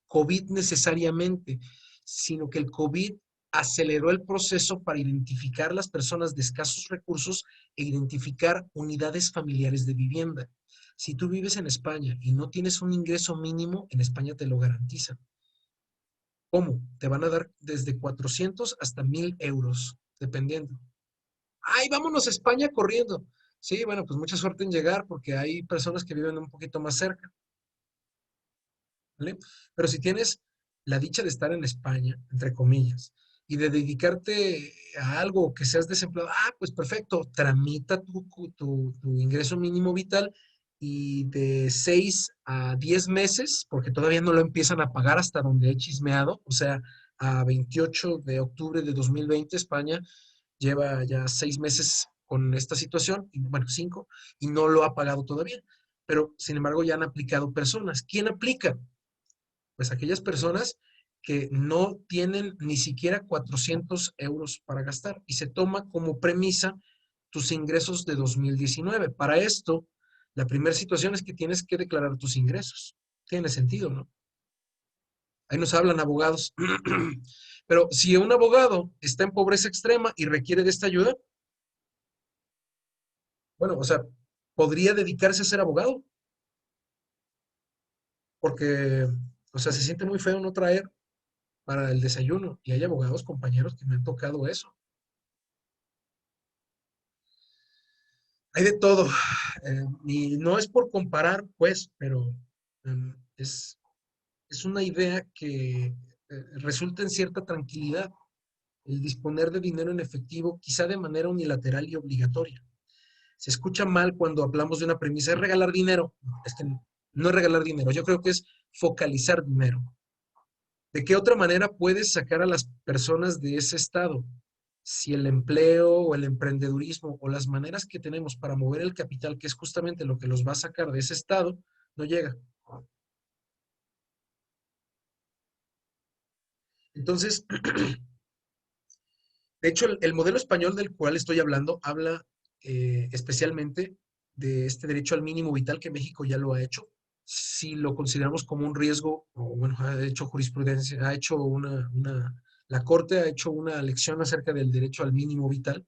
COVID necesariamente, sino que el COVID aceleró el proceso para identificar las personas de escasos recursos e identificar unidades familiares de vivienda. Si tú vives en España y no tienes un ingreso mínimo, en España te lo garantizan. ¿Cómo? Te van a dar desde 400 hasta 1,000 euros, dependiendo. ¡Ay, vámonos a España corriendo! Sí, bueno, pues mucha suerte en llegar porque hay personas que viven un poquito más cerca, ¿vale? Pero si tienes la dicha de estar en España, entre comillas, y de dedicarte a algo que seas desempleado, pues perfecto, tramita tu ingreso mínimo vital y de 6 a 10 meses, porque todavía no lo empiezan a pagar hasta donde he chismeado, o sea, a 28 de octubre de 2020 España lleva ya 6 meses con esta situación, y, bueno, 5, y no lo ha pagado todavía. Pero, sin embargo, ya han aplicado personas. ¿Quién aplica? Pues aquellas personas que no tienen ni siquiera 400 euros para gastar y se toma como premisa tus ingresos de 2019. Para esto, la primera situación es que tienes que declarar tus ingresos. Tiene sentido, ¿no? Ahí nos hablan abogados. Pero si un abogado está en pobreza extrema y requiere de esta ayuda, bueno, o sea, podría dedicarse a ser abogado, porque, o sea, se siente muy feo no traer para el desayuno. Y hay abogados, compañeros, que me han tocado eso. Hay de todo. Y no es por comparar, pues, pero es, es una idea que resulta en cierta tranquilidad el disponer de dinero en efectivo, quizá de manera unilateral y obligatoria. Se escucha mal cuando hablamos de una premisa, es regalar dinero. Es que no es regalar dinero, yo creo que es focalizar dinero. ¿De qué otra manera puedes sacar a las personas de ese estado? Si el empleo o el emprendedurismo o las maneras que tenemos para mover el capital, que es justamente lo que los va a sacar de ese estado, no llega. Entonces, de hecho, el modelo español del cual estoy hablando habla especialmente de este derecho al mínimo vital que México ya lo ha hecho. Si lo consideramos como un riesgo, o bueno, ha hecho jurisprudencia, ha hecho la Corte ha hecho una lección acerca del derecho al mínimo vital.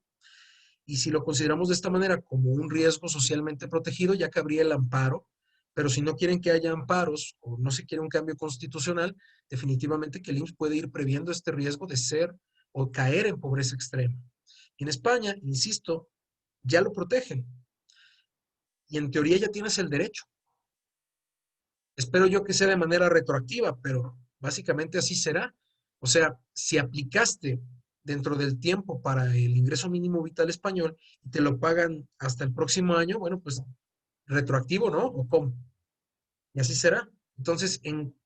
Y si lo consideramos de esta manera como un riesgo socialmente protegido, ya cabría el amparo. Pero si no quieren que haya amparos o no se quiere un cambio constitucional, definitivamente que el IMSS puede ir previendo este riesgo de ser o caer en pobreza extrema. Y en España, insisto, ya lo protegen. Y en teoría ya tienes el derecho. Espero yo que sea de manera retroactiva, pero básicamente así será. O sea, si aplicaste dentro del tiempo para el ingreso mínimo vital español y te lo pagan hasta el próximo año, bueno, pues retroactivo, ¿no? ¿O cómo? Y así será. Entonces,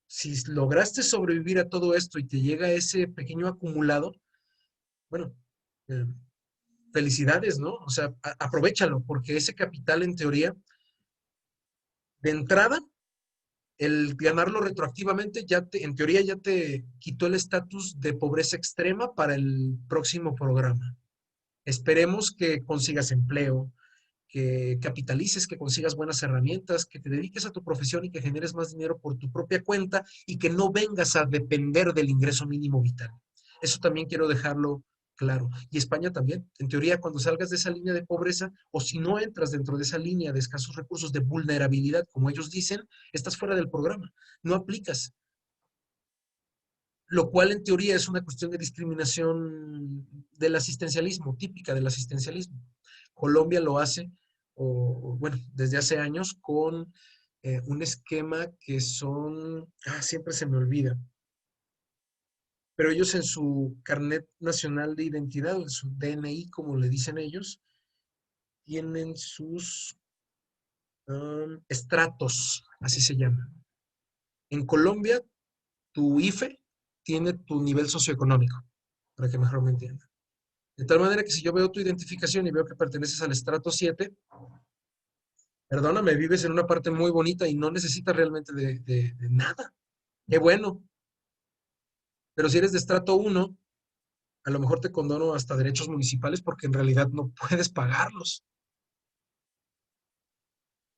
si lograste sobrevivir a todo esto y te llega ese pequeño acumulado, bueno, eh, felicidades, ¿no? O sea, aprovéchalo, porque ese capital en teoría, de entrada, el ganarlo retroactivamente, en teoría ya te quitó el estatus de pobreza extrema para el próximo programa. Esperemos que consigas empleo, que capitalices, que consigas buenas herramientas, que te dediques a tu profesión y que generes más dinero por tu propia cuenta y que no vengas a depender del ingreso mínimo vital. Eso también quiero dejarlo claro. Y España también. En teoría, cuando salgas de esa línea de pobreza o si no entras dentro de esa línea de escasos recursos, de vulnerabilidad, como ellos dicen, estás fuera del programa. No aplicas. Lo cual en teoría es una cuestión de discriminación del asistencialismo, típica del asistencialismo. Colombia lo hace, o bueno, desde hace años con un esquema que son, siempre se me olvida, pero ellos en su carnet nacional de identidad, o en su DNI, como le dicen ellos, tienen sus estratos, así se llama. En Colombia, tu IFE tiene tu nivel socioeconómico, para que mejor me entiendan. De tal manera que si yo veo tu identificación y veo que perteneces al estrato 7, perdóname, vives en una parte muy bonita y no necesitas realmente de nada. Qué bueno. Pero si eres de estrato 1, a lo mejor te condono hasta derechos municipales porque en realidad no puedes pagarlos.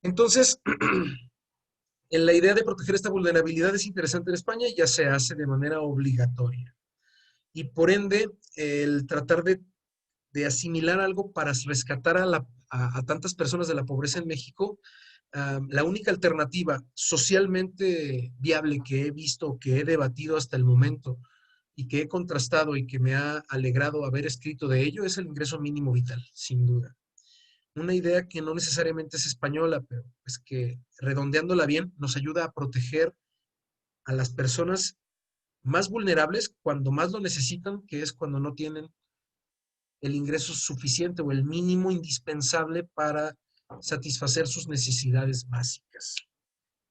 Entonces, en la idea de proteger esta vulnerabilidad es interesante en España y ya se hace de manera obligatoria. Y por ende, el tratar de asimilar algo para rescatar a tantas personas de la pobreza en México, la única alternativa socialmente viable que he visto, que he debatido hasta el momento y que he contrastado y que me ha alegrado haber escrito de ello es el ingreso mínimo vital, sin duda. una idea que no necesariamente es española, pero pues que redondeándola bien nos ayuda a proteger a las personas más vulnerables cuando más lo necesitan, que es cuando no tienen el ingreso suficiente o el mínimo indispensable para satisfacer sus necesidades básicas.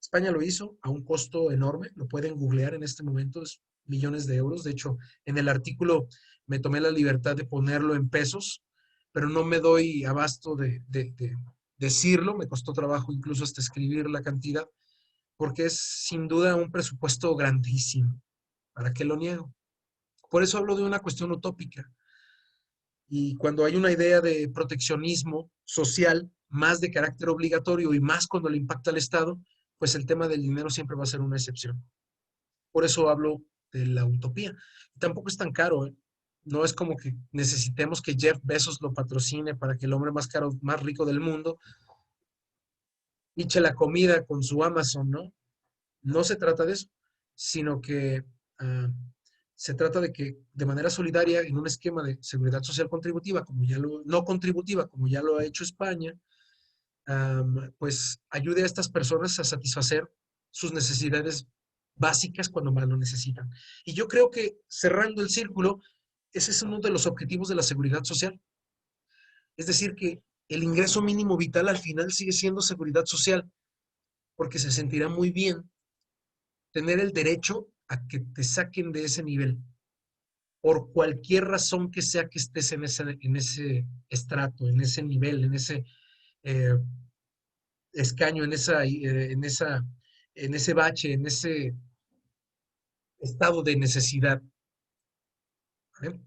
España lo hizo a un costo enorme, lo pueden googlear en este momento, es millones de euros. De hecho, en el artículo me tomé la libertad de ponerlo en pesos, pero no me doy abasto de decirlo, me costó trabajo incluso hasta escribir la cantidad, porque es sin duda un presupuesto grandísimo. ¿Para qué lo niego? Por eso hablo de una cuestión utópica. Y cuando hay una idea de proteccionismo social, más de carácter obligatorio y más cuando le impacta al Estado, pues el tema del dinero siempre va a ser una excepción. Por eso hablo de la utopía. Tampoco es tan caro, ¿eh? No es como que necesitemos que Jeff Bezos lo patrocine para que el hombre más caro, más rico del mundo, eche la comida con su Amazon, ¿no? No se trata de eso, sino que se trata de que de manera solidaria, en un esquema de seguridad social contributiva, no contributiva, como ya lo ha hecho España, pues ayude a estas personas a satisfacer sus necesidades básicas cuando más lo necesitan. Y yo creo que cerrando el círculo, ese es uno de los objetivos de la seguridad social. Es decir, que el ingreso mínimo vital al final sigue siendo seguridad social, porque se sentirá muy bien tener el derecho a que te saquen de ese nivel, por cualquier razón que sea que estés en ese estrato, en ese nivel, en ese eh, escaño, en ese bache, en ese estado de necesidad. ¿Vale?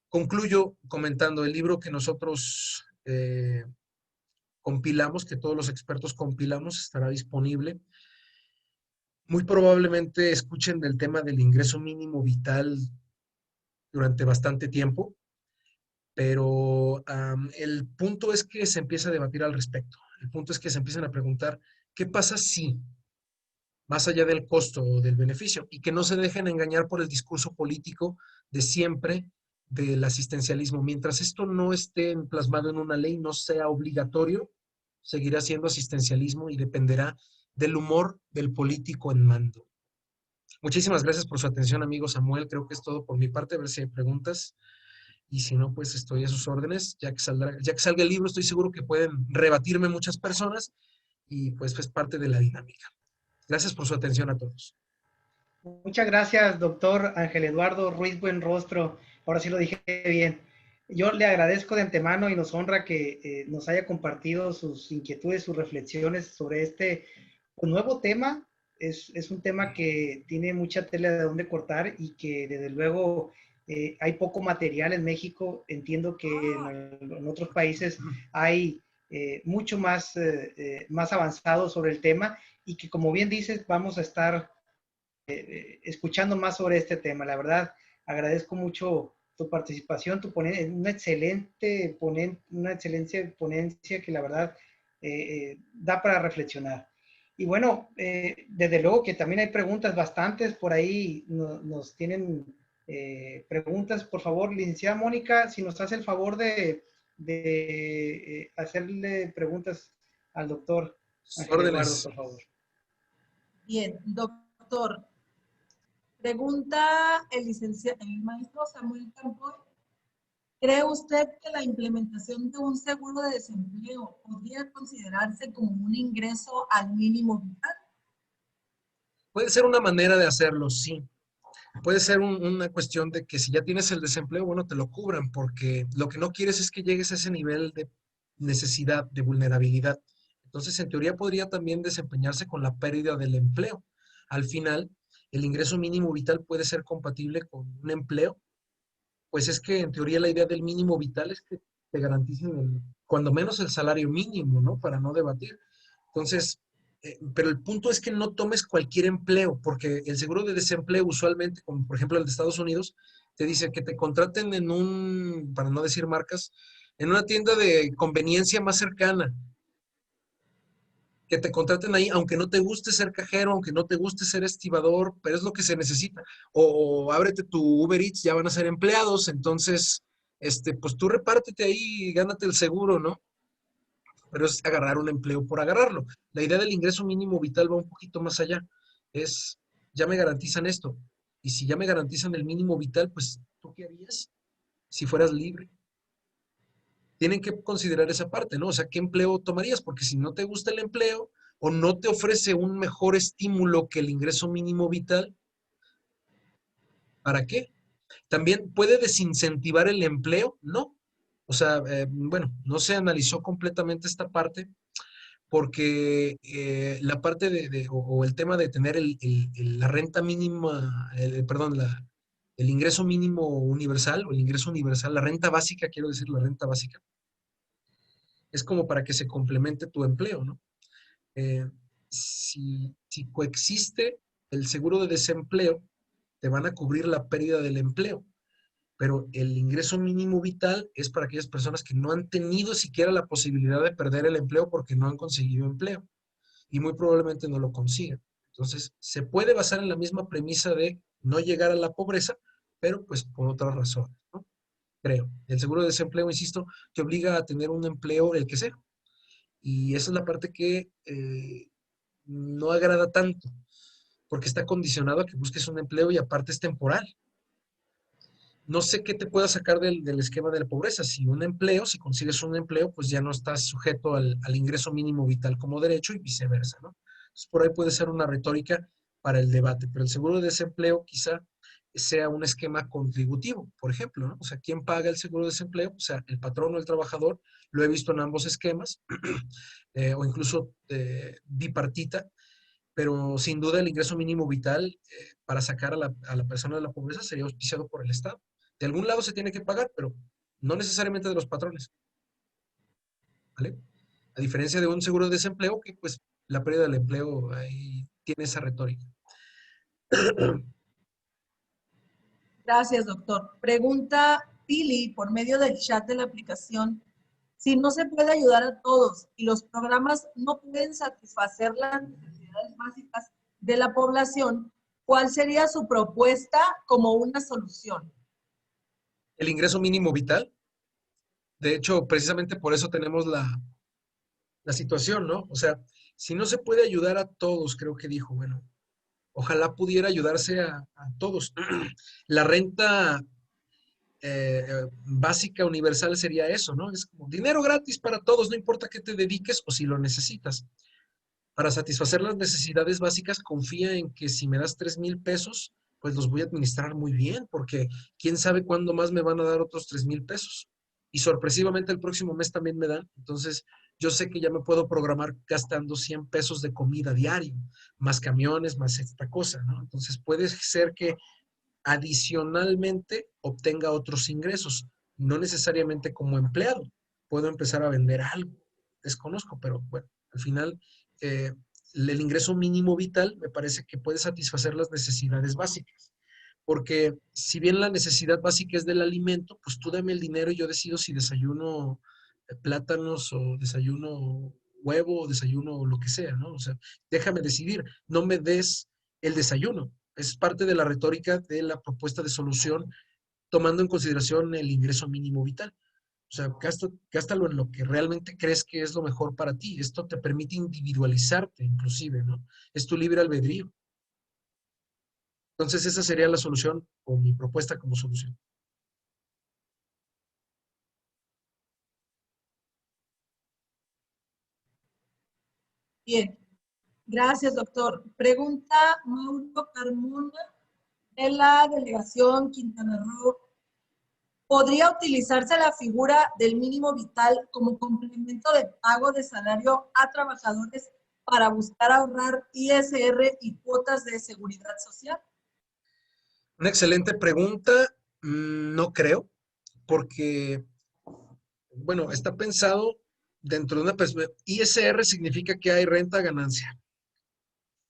Concluyo comentando el libro que nosotros compilamos, que todos los expertos compilamos, estará disponible. Muy probablemente escuchen del tema del ingreso mínimo vital durante bastante tiempo, pero el punto es que se empieza a debatir al respecto. El punto es que se empiezan a preguntar, ¿qué pasa si, más allá del costo o del beneficio, y que no se dejen engañar por el discurso político de siempre del asistencialismo? Mientras esto no esté plasmado en una ley, no sea obligatorio, seguirá siendo asistencialismo y dependerá del humor del político en mando. Muchísimas gracias por su atención, amigo Samuel. Creo que es todo por mi parte. A ver si hay preguntas. Y si no, pues estoy a sus órdenes. Ya que salga el libro, estoy seguro que pueden rebatirme muchas personas y pues es parte de la dinámica. Gracias por su atención a todos. Muchas gracias, doctor Ángel Eduardo Ruiz Buenrostro. Ahora sí lo dije bien. Yo le agradezco de antemano y nos honra que nos haya compartido sus inquietudes, sus reflexiones sobre este nuevo tema. Es un tema que tiene mucha tela de dónde cortar y que desde luego hay poco material en México. Entiendo que en otros países hay mucho más avanzado sobre el tema y que, como bien dices, vamos a estar escuchando más sobre este tema. La verdad, agradezco mucho tu participación, tu ponencia, una excelente ponencia que la verdad da para reflexionar. Y bueno, desde luego que también hay preguntas bastantes por ahí, nos tienen preguntas. Por favor, licenciada Mónica, si nos hace el favor de hacerle preguntas al doctor Ángel Eduardo, por favor. Bien, doctor. Pregunta el maestro Samuel Campoy. ¿Cree usted que la implementación de un seguro de desempleo podría considerarse como un ingreso al mínimo vital? Puede ser una manera de hacerlo, sí. Puede ser una cuestión de que si ya tienes el desempleo, bueno, te lo cubran, porque lo que no quieres es que llegues a ese nivel de necesidad, de vulnerabilidad. Entonces, en teoría, podría también desempeñarse con la pérdida del empleo. Al final, el ingreso mínimo vital puede ser compatible con un empleo. Pues es que en teoría la idea del mínimo vital es que te garanticen cuando menos el salario mínimo, ¿no? Para no debatir. Entonces, pero el punto es que no tomes cualquier empleo, porque el seguro de desempleo usualmente, como por ejemplo el de Estados Unidos, te dice que te contraten en para no decir marcas, en una tienda de conveniencia más cercana, que te contraten ahí, aunque no te guste ser cajero, aunque no te guste ser estibador, pero es lo que se necesita. O ábrete tu Uber Eats, ya van a ser empleados, entonces pues tú repártete ahí y gánate el seguro, ¿no? Pero es agarrar un empleo por agarrarlo. La idea del ingreso mínimo vital va un poquito más allá. Es, ya me garantizan esto. Y si ya me garantizan el mínimo vital, pues, ¿tú qué harías si fueras libre? Tienen que considerar esa parte, ¿no? O sea, ¿qué empleo tomarías? Porque si no te gusta el empleo o no te ofrece un mejor estímulo que el ingreso mínimo vital, ¿para qué? También puede desincentivar el empleo, ¿no? O sea, bueno, no se analizó completamente esta parte porque la parte o el tema de tener la renta mínima, perdón, el ingreso mínimo universal o el ingreso universal, la renta básica, quiero decir, la renta básica, es como para que se complemente tu empleo, ¿no? Si coexiste el seguro de desempleo, te van a cubrir la pérdida del empleo, pero el ingreso mínimo vital es para aquellas personas que no han tenido siquiera la posibilidad de perder el empleo porque no han conseguido empleo y muy probablemente no lo consigan. Entonces, se puede basar en la misma premisa de no llegar a la pobreza, pero pues por otras razones, ¿no? Creo. El seguro de desempleo, insisto, te obliga a tener un empleo, el que sea. Y esa es la parte que no agrada tanto, porque está condicionado a que busques un empleo y aparte es temporal. No sé qué te pueda sacar del esquema de la pobreza. Si un empleo, si consigues un empleo, pues ya no estás sujeto al ingreso mínimo vital como derecho y viceversa, ¿no? Entonces, por ahí puede ser una retórica para el debate, pero el seguro de desempleo quizá sea un esquema contributivo, por ejemplo, ¿no? O sea, ¿quién paga el seguro de desempleo? O sea, el patrón o el trabajador. Lo he visto en ambos esquemas, o incluso bipartita, pero sin duda el ingreso mínimo vital para sacar a la persona de la pobreza sería auspiciado por el Estado. De algún lado se tiene que pagar, pero no necesariamente de los patrones, ¿vale? A diferencia de un seguro de desempleo que pues la pérdida del empleo ahí tiene esa retórica. Gracias, doctor. Pregunta Pili por medio del chat de la aplicación. Si no se puede ayudar a todos y los programas no pueden satisfacer las necesidades básicas de la población, ¿cuál sería su propuesta como una solución? El ingreso mínimo vital, de hecho, precisamente por eso tenemos la situación, ¿no? O sea, si no se puede ayudar a todos, creo que dijo, bueno, ojalá pudiera ayudarse a todos. La renta básica universal sería eso, ¿no? Es como dinero gratis para todos, no importa qué te dediques o si lo necesitas. Para satisfacer las necesidades básicas, confía en que si me das 3,000 pesos, pues los voy a administrar muy bien, porque quién sabe cuándo más me van a dar otros 3,000 pesos. Y sorpresivamente el próximo mes también me dan. Entonces, yo sé que ya me puedo programar gastando 100 pesos de comida diario, más camiones, más esta cosa, ¿no? Entonces, puede ser que adicionalmente obtenga otros ingresos, no necesariamente como empleado. Puedo empezar a vender algo, desconozco, pero bueno, al final eh, el ingreso mínimo vital me parece que puede satisfacer las necesidades básicas. Porque si bien la necesidad básica es del alimento, pues tú dame el dinero y yo decido si desayuno plátanos o desayuno huevo o desayuno lo que sea, ¿no? O sea, déjame decidir, no me des el desayuno. Es parte de la retórica de la propuesta de solución, tomando en consideración el ingreso mínimo vital. O sea, gástalo en lo que realmente crees que es lo mejor para ti. Esto te permite individualizarte, inclusive, ¿no? Es tu libre albedrío. Entonces, esa sería la solución o mi propuesta como solución. Bien, gracias, doctor. Pregunta Mauro Carmona de la delegación Quintana Roo. ¿Podría utilizarse la figura del mínimo vital como complemento de pago de salario a trabajadores para buscar ahorrar ISR y cuotas de seguridad social? Una excelente pregunta. No creo, porque, bueno, está pensado dentro de una perspectiva. ISR significa que hay renta ganancia.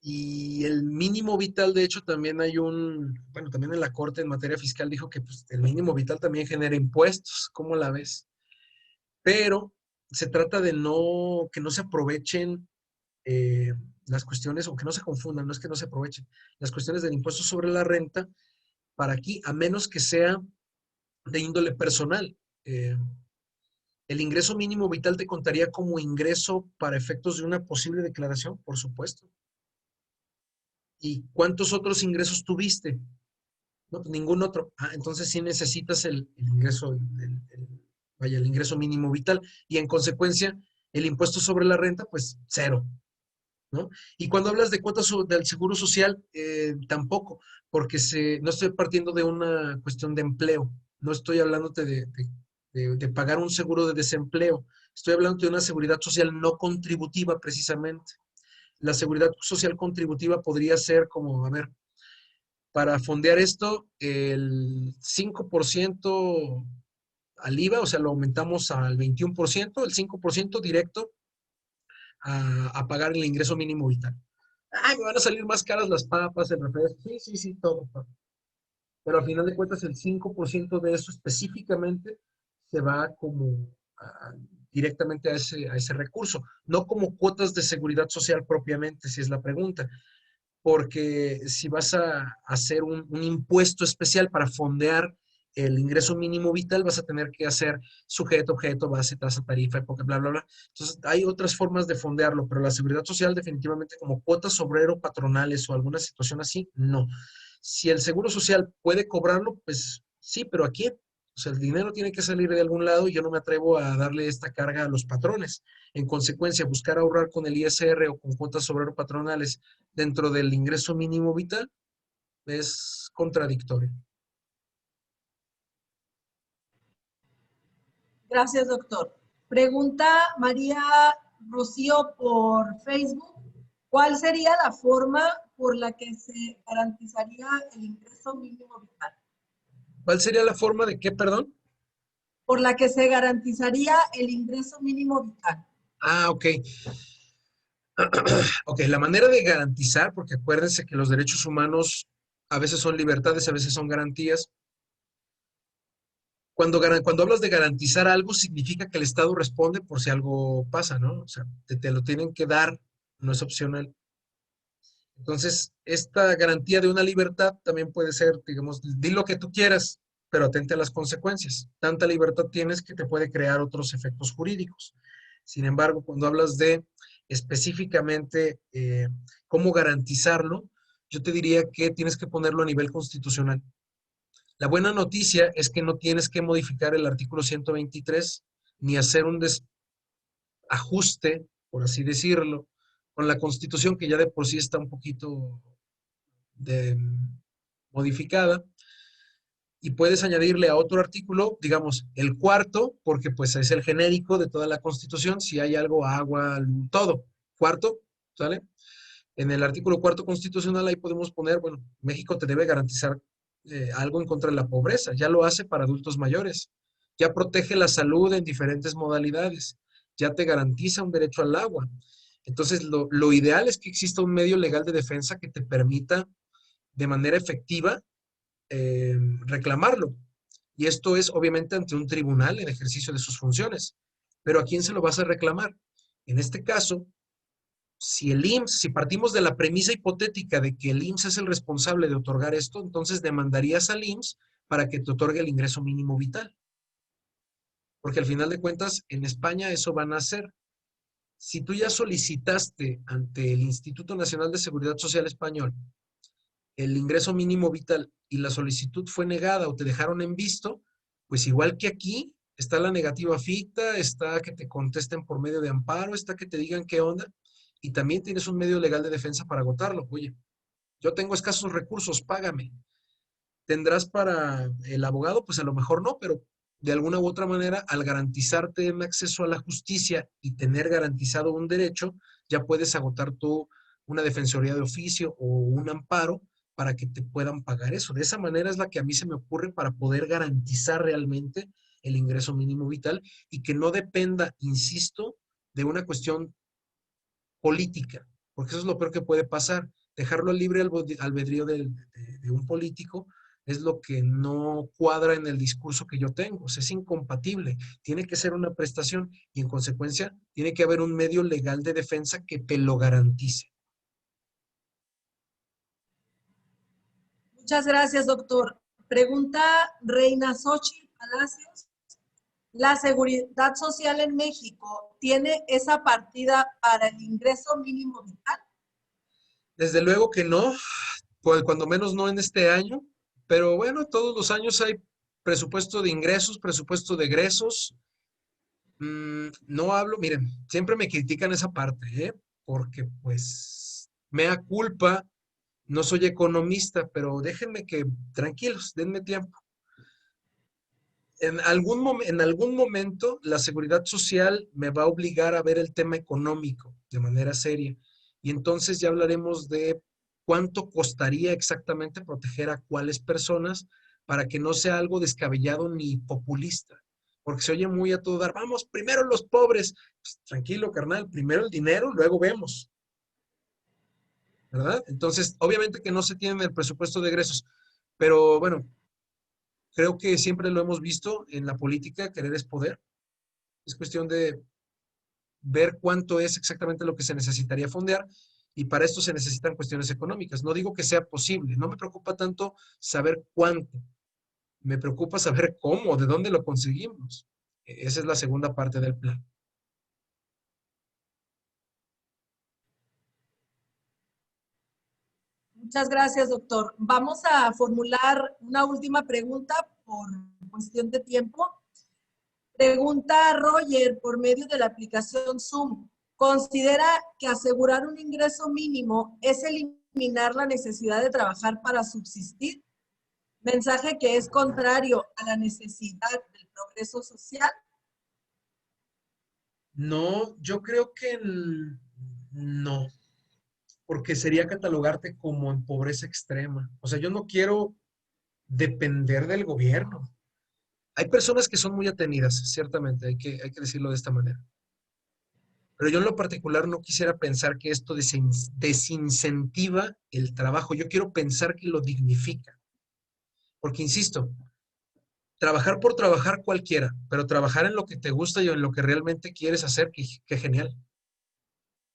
Y el mínimo vital, de hecho, también hay bueno, también en la Corte en materia fiscal dijo que pues, el mínimo vital también genera impuestos. ¿Cómo la ves? Pero se trata de que no se aprovechen las cuestiones, o que no se confundan, no es que no se aprovechen, las cuestiones del impuesto sobre la renta para aquí, a menos que sea de índole personal. ¿El ingreso mínimo vital te contaría como ingreso para efectos de una posible declaración? Por supuesto. ¿Y cuántos otros ingresos tuviste? No, pues ningún otro. Ah, entonces sí necesitas el ingreso, vaya, el ingreso mínimo vital. Y en consecuencia, el impuesto sobre la renta, pues cero, ¿no? Y cuando hablas de cuotas del seguro social, tampoco, porque no estoy partiendo de una cuestión de empleo. No estoy hablándote de pagar un seguro de desempleo. Estoy hablando de una seguridad social no contributiva, precisamente. La seguridad social contributiva podría ser como, a ver, para fondear esto, el 5% al IVA, o sea, lo aumentamos al 21%, el 5% directo a pagar el ingreso mínimo vital. Ay, me van a salir más caras las papas, el refresco. Sí, sí, sí, todo. Pero al final de cuentas, el 5% de eso específicamente se va como directamente a ese recurso, no como cuotas de seguridad social propiamente, si es la pregunta. Porque si vas a hacer un impuesto especial para fondear el ingreso mínimo vital, vas a tener que hacer sujeto, objeto, base, tasa, tarifa, época, bla, bla, bla. Entonces, hay otras formas de fondearlo, pero la seguridad social definitivamente como cuotas obrero patronales o alguna situación así, no. Si el seguro social puede cobrarlo, pues sí, pero ¿a quién? O sea, el dinero tiene que salir de algún lado y yo no me atrevo a darle esta carga a los patrones. En consecuencia, buscar ahorrar con el ISR o con cuotas obrero patronales dentro del ingreso mínimo vital es contradictorio. Gracias, doctor. Pregunta María Rocío por Facebook. ¿Cuál sería la forma por la que se garantizaría el ingreso mínimo vital? ¿Cuál sería la forma de qué, perdón? Por la que se garantizaría el ingreso mínimo vital. Ah, ok. Ok, la manera de garantizar, porque acuérdense que los derechos humanos a veces son libertades, a veces son garantías. Cuando hablas de garantizar algo, significa que el Estado responde por si algo pasa, ¿no? O sea, te lo tienen que dar, no es opcional. Entonces, esta garantía de una libertad también puede ser, digamos, di lo que tú quieras, pero atente a las consecuencias. Tanta libertad tienes que te puede crear otros efectos jurídicos. Sin embargo, cuando hablas de específicamente cómo garantizarlo, yo te diría que tienes que ponerlo a nivel constitucional. La buena noticia es que no tienes que modificar el artículo 123 ni hacer un ajuste, por así decirlo, con la Constitución, que ya de por sí está un poquito de, modificada, y puedes añadirle a otro artículo, digamos, el cuarto, porque pues es el genérico de toda la Constitución, si hay algo, agua, todo, cuarto, ¿sale? En el artículo cuarto constitucional ahí podemos poner, bueno, México te debe garantizar algo en contra de la pobreza, ya lo hace para adultos mayores, ya protege la salud en diferentes modalidades, ya te garantiza un derecho al agua. Entonces, lo ideal es que exista un medio legal de defensa que te permita de manera efectiva reclamarlo. Y esto es obviamente ante un tribunal en ejercicio de sus funciones. Pero ¿a quién se lo vas a reclamar? En este caso, si el IMSS, si partimos de la premisa hipotética de que el IMSS es el responsable de otorgar esto, entonces demandarías al IMSS para que te otorgue el ingreso mínimo vital. Porque al final de cuentas, en España eso van a hacer. Si tú ya solicitaste ante el Instituto Nacional de Seguridad Social Español el ingreso mínimo vital y la solicitud fue negada o te dejaron en visto, pues igual que aquí, está la negativa ficta, está que te contesten por medio de amparo, está que te digan qué onda, y también tienes un medio legal de defensa para agotarlo. Oye, yo tengo escasos recursos, págame. ¿Tendrás para el abogado? Pues a lo mejor no, pero de alguna u otra manera, al garantizarte un acceso a la justicia y tener garantizado un derecho, ya puedes agotar tú una defensoría de oficio o un amparo para que te puedan pagar eso. De esa manera es la que a mí se me ocurre para poder garantizar realmente el ingreso mínimo vital y que no dependa, insisto, de una cuestión política, porque eso es lo peor que puede pasar. Dejarlo libre albedrío de un político es lo que no cuadra en el discurso que yo tengo. O sea, es incompatible. Tiene que ser una prestación y en consecuencia tiene que haber un medio legal de defensa que te lo garantice. Muchas gracias, doctor. Pregunta Reina Xochitl Palacios. ¿La Seguridad Social en México tiene esa partida para el ingreso mínimo vital? Desde luego que no, pues cuando menos no en este año, pero bueno, todos los años hay presupuesto de ingresos, presupuesto de egresos. No hablo, miren, siempre me critican esa parte, ¿eh? Porque pues mea culpa, no soy economista, pero déjenme que, tranquilos, denme tiempo. En algún momento la seguridad social me va a obligar a ver el tema económico de manera seria. Y entonces ya hablaremos de cuánto costaría exactamente proteger a cuáles personas para que no sea algo descabellado ni populista. Porque se oye muy a todo dar, vamos, primero los pobres. Pues, tranquilo, carnal, primero el dinero, luego vemos, ¿verdad? Entonces, obviamente que no se tiene el presupuesto de egresos, pero bueno, creo que siempre lo hemos visto en la política, querer es poder. Es cuestión de ver cuánto es exactamente lo que se necesitaría fondear y para esto se necesitan cuestiones económicas. No digo que sea posible, no me preocupa tanto saber cuánto, me preocupa saber cómo, de dónde lo conseguimos. Esa es la segunda parte del plan. Muchas gracias, doctor. Vamos a formular una última pregunta por cuestión de tiempo. Pregunta Roger por medio de la aplicación Zoom. ¿Considera que asegurar un ingreso mínimo es eliminar la necesidad de trabajar para subsistir? Mensaje que es contrario a la necesidad del progreso social. No, yo creo que no, porque sería catalogarte como en pobreza extrema. O sea, yo no quiero depender del gobierno. Hay personas que son muy atenidas, ciertamente, hay que decirlo de esta manera. Pero yo en lo particular no quisiera pensar que esto desincentiva el trabajo. Yo quiero pensar que lo dignifica. Porque, insisto, trabajar por trabajar cualquiera, pero trabajar en lo que te gusta y en lo que realmente quieres hacer, qué genial.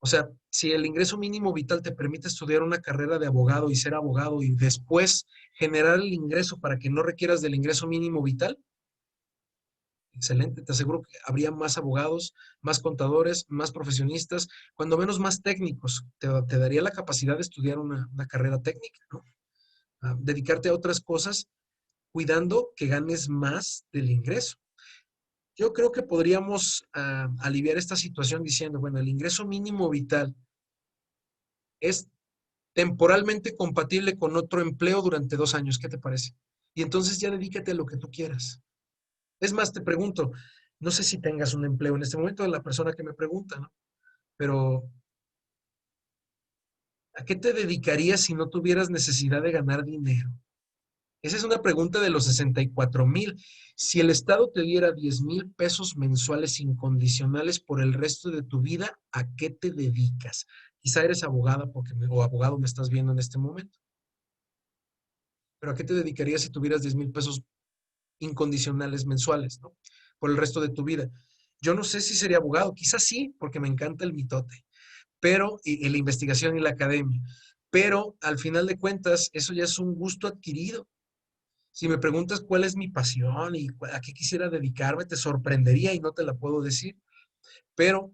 O sea, si el ingreso mínimo vital te permite estudiar una carrera de abogado y ser abogado y después generar el ingreso para que no requieras del ingreso mínimo vital, excelente, te aseguro que habría más abogados, más contadores, más profesionistas, cuando menos más técnicos. Te daría la capacidad de estudiar una carrera técnica, ¿no? Dedicarte a otras cosas, cuidando que ganes más del ingreso. Yo creo que podríamos aliviar esta situación diciendo, bueno, el ingreso mínimo vital es temporalmente compatible con otro empleo durante 2 años. ¿Qué te parece? Y entonces ya dedícate a lo que tú quieras. Es más, te pregunto, no sé si tengas un empleo en este momento de la persona que me pregunta, ¿no? Pero, ¿a qué te dedicarías si no tuvieras necesidad de ganar dinero? Esa es una pregunta de los 64,000. Si el Estado te diera 10,000 pesos mensuales incondicionales por el resto de tu vida, ¿a qué te dedicas? Quizá eres abogada o abogado me estás viendo en este momento. Pero ¿a qué te dedicarías si tuvieras 10,000 pesos incondicionales mensuales, ¿no? Por el resto de tu vida. Yo no sé si sería abogado, quizás sí, porque me encanta el mitote, pero, y la investigación y la academia. Pero al final de cuentas, eso ya es un gusto adquirido. Si me preguntas cuál es mi pasión y a qué quisiera dedicarme, te sorprendería y no te la puedo decir. Pero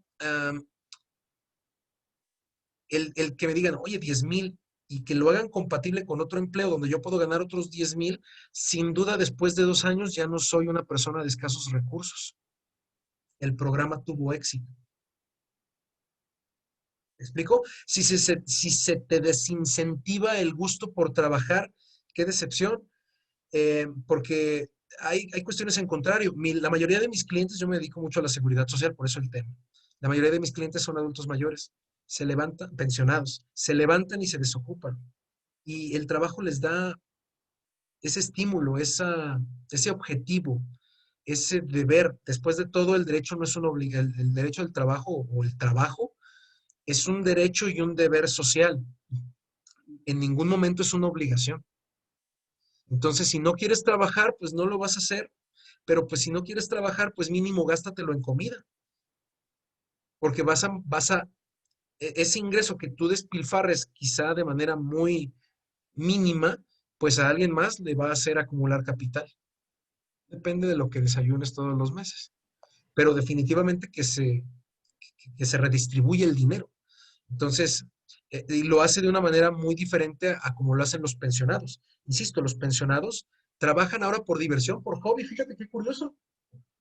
el que me digan, oye, 10,000 y que lo hagan compatible con otro empleo donde yo puedo ganar otros 10,000, sin duda después de 2 años ya no soy una persona de escasos recursos. El programa tuvo éxito. ¿Me explico? Si se te desincentiva el gusto por trabajar, qué decepción, porque hay cuestiones en contrario. La mayoría de mis clientes, yo me dedico mucho a la seguridad social, por eso el tema. La mayoría de mis clientes son adultos mayores, se levantan, pensionados, se levantan y se desocupan. Y el trabajo les da ese estímulo, ese objetivo, ese deber. Después de todo, el derecho no es una obligación, el derecho al trabajo o el trabajo es un derecho y un deber social. En ningún momento es una obligación. Entonces, si no quieres trabajar, pues no lo vas a hacer. Pero pues si no quieres trabajar, pues mínimo gástatelo en comida. Porque ese ingreso que tú despilfarres quizá de manera muy mínima, pues a alguien más le va a hacer acumular capital. Depende de lo que desayunes todos los meses. Pero definitivamente que se redistribuye el dinero. Entonces, y lo hace de una manera muy diferente a como lo hacen los pensionados. Insisto, los pensionados trabajan ahora por diversión, por hobby. Fíjate qué curioso.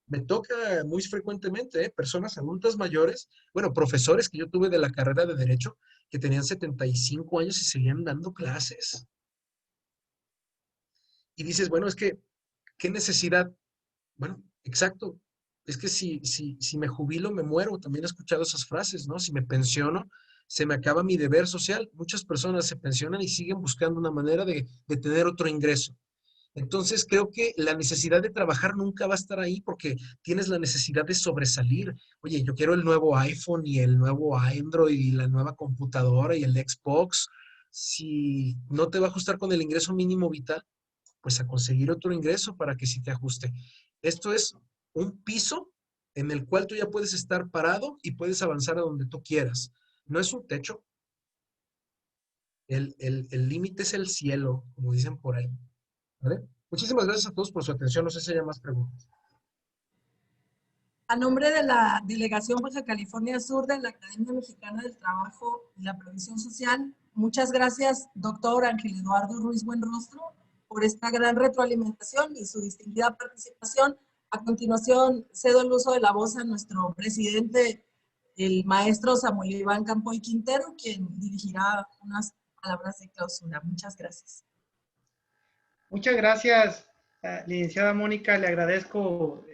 Me toca muy frecuentemente, personas adultas mayores, bueno, profesores que yo tuve de la carrera de Derecho, que tenían 75 años y seguían dando clases. Y dices, bueno, es que, ¿qué necesidad? Bueno, exacto. Es que si me jubilo, me muero. También he escuchado esas frases, ¿no? Si me pensiono, se me acaba mi deber social. Muchas personas se pensionan y siguen buscando una manera de tener otro ingreso. Entonces creo que la necesidad de trabajar nunca va a estar ahí porque tienes la necesidad de sobresalir. Oye, yo quiero el nuevo iPhone y el nuevo Android y la nueva computadora y el Xbox. Si no te va a ajustar con el ingreso mínimo vital, pues a conseguir otro ingreso para que sí te ajuste. Esto es un piso en el cual tú ya puedes estar parado y puedes avanzar a donde tú quieras. No es un techo, el límite es el cielo, como dicen por ahí. ¿Vale? Muchísimas gracias a todos por su atención. No sé si hay más preguntas. A nombre de la Delegación Baja California Sur de la Academia Mexicana del Trabajo y la Previsión Social, muchas gracias, doctor Ángel Eduardo Ruiz Buenrostro, por esta gran retroalimentación y su distinguida participación. A continuación, cedo el uso de la voz a nuestro presidente, el maestro Samuel Iván Campoy Quintero, quien dirigirá unas palabras de clausura. Muchas gracias. Muchas gracias, licenciada Mónica. Le agradezco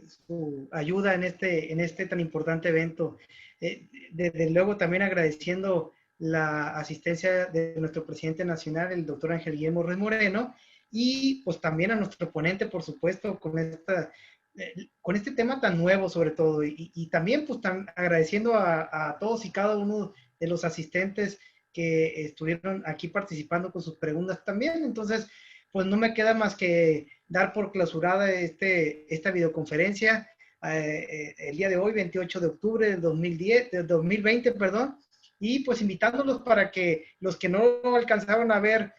su ayuda en este tan importante evento. Desde luego también agradeciendo la asistencia de nuestro presidente nacional, el doctor Ángel Guillermo Ruiz Moreno, y pues también a nuestro ponente, por supuesto, con este tema tan nuevo sobre todo, y también pues agradeciendo a todos y cada uno de los asistentes que estuvieron aquí participando con sus preguntas también. Entonces, pues no me queda más que dar por clausurada esta videoconferencia el día de hoy, 28 de octubre del 2020, perdón, y pues invitándolos para que los que no alcanzaron a ver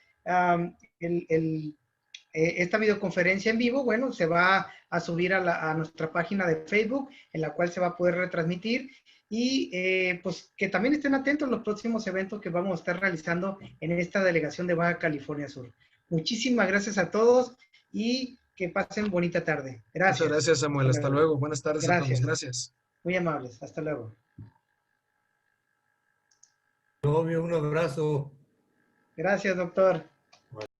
esta videoconferencia en vivo, bueno, se va a subir a nuestra página de Facebook, en la cual se va a poder retransmitir, y pues que también estén atentos a los próximos eventos que vamos a estar realizando en esta delegación de Baja California Sur. Muchísimas gracias a todos y que pasen bonita tarde. Muchas Gracias. gracias, Samuel. Hasta luego. Buenas tardes a todos. Gracias. Gracias. Muy amables. Hasta luego. Obvio, un abrazo. Gracias, doctor.